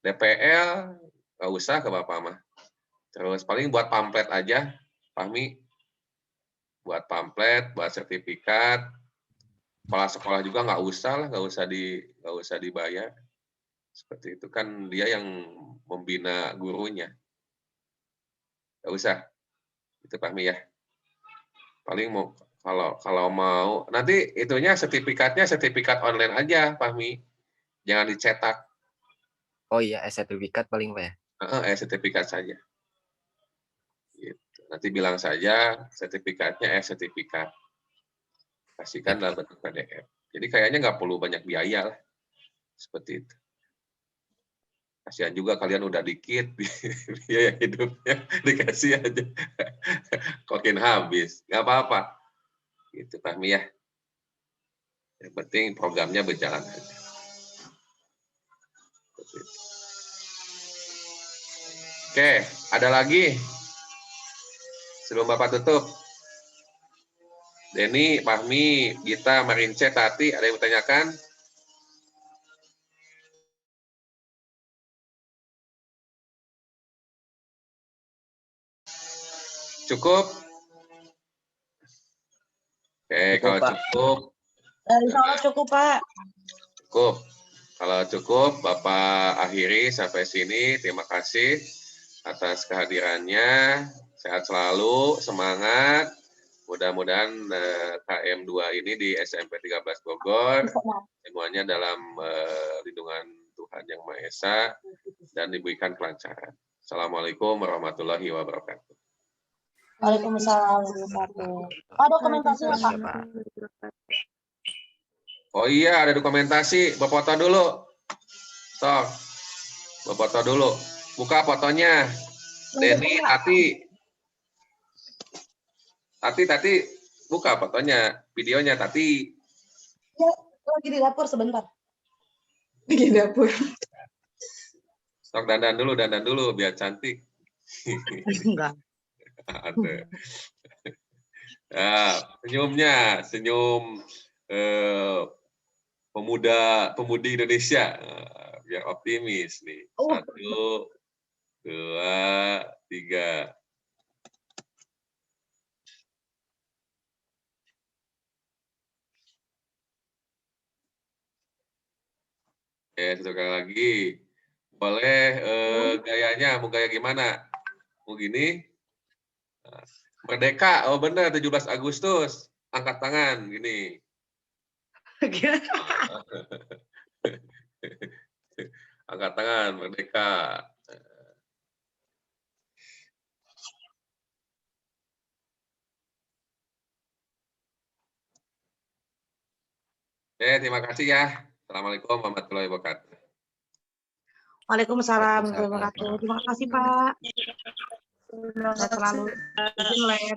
DPL nggak usah ke Bapak mah. Terus paling buat pamflet aja, Fahmi. Buat pamflet, buat sertifikat. Kepala sekolah juga nggak usah lah, nggak usah dibayar. Seperti itu kan dia yang membina gurunya. nggak usah. Itu Fahmi ya. Paling mau kalau mau nanti itunya sertifikat online aja Fahmi. Jangan dicetak. Oh iya, sertifikat paling Pak ya. Sertifikat saja. Gitu. Nanti bilang saja sertifikatnya sertifikat. Kasihkan dalam bentuk PDF. Jadi kayaknya nggak perlu banyak biaya lah. Seperti itu. Kasihan juga kalian udah dikit biaya hidupnya, dikasih aja. Kokin habis. Nggak apa-apa. Gitu Fahmi ya. Yang penting programnya berjalan aja. Seperti itu. Oke, ada lagi? Sebelum Bapak tutup. Denny, Fahmi, Gita, Marince, Tati, ada yang bertanyakan? Cukup? Oke, kalau Pak. cukup. Insya Allah cukup, Pak. Cukup. Kalau cukup, Bapak akhiri sampai sini. Terima kasih atas kehadirannya. Sehat selalu, semangat. Mudah-mudahan KM2 ini di SMP 13 Bogor semuanya dalam lindungan Tuhan Yang Maha Esa dan diberikan kelancaran. Assalamualaikum warahmatullahi wabarakatuh. Waalaikumsalam warahmatullahi wabarakatuh. Pak, dokumentasi ya, Pak? Oh iya, ada dokumentasi. Bapak foto dulu. Sok. Bapak foto dulu. Buka fotonya. Denny, Tati, buka fotonya, videonya Tati. Ya, lagi di dapur sebentar. Di dapur. Sok dandan dulu biar cantik. Enggak. Ada. Nah, senyum pemudi Indonesia. Nah, biar optimis nih. 1, 2, 3. Satu kali lagi. Boleh gayanya, mau gaya gimana? Mau gini? Nah, Merdeka, oh benar 17 Agustus. Angkat tangan, gini. Angkat tangan, Merdeka. Terima kasih ya. Assalamualaikum warahmatullahi wabarakatuh. Waalaikumsalam warahmatullahi wabarakatuh. Terima kasih, Pak. Sehat selalu. Izin,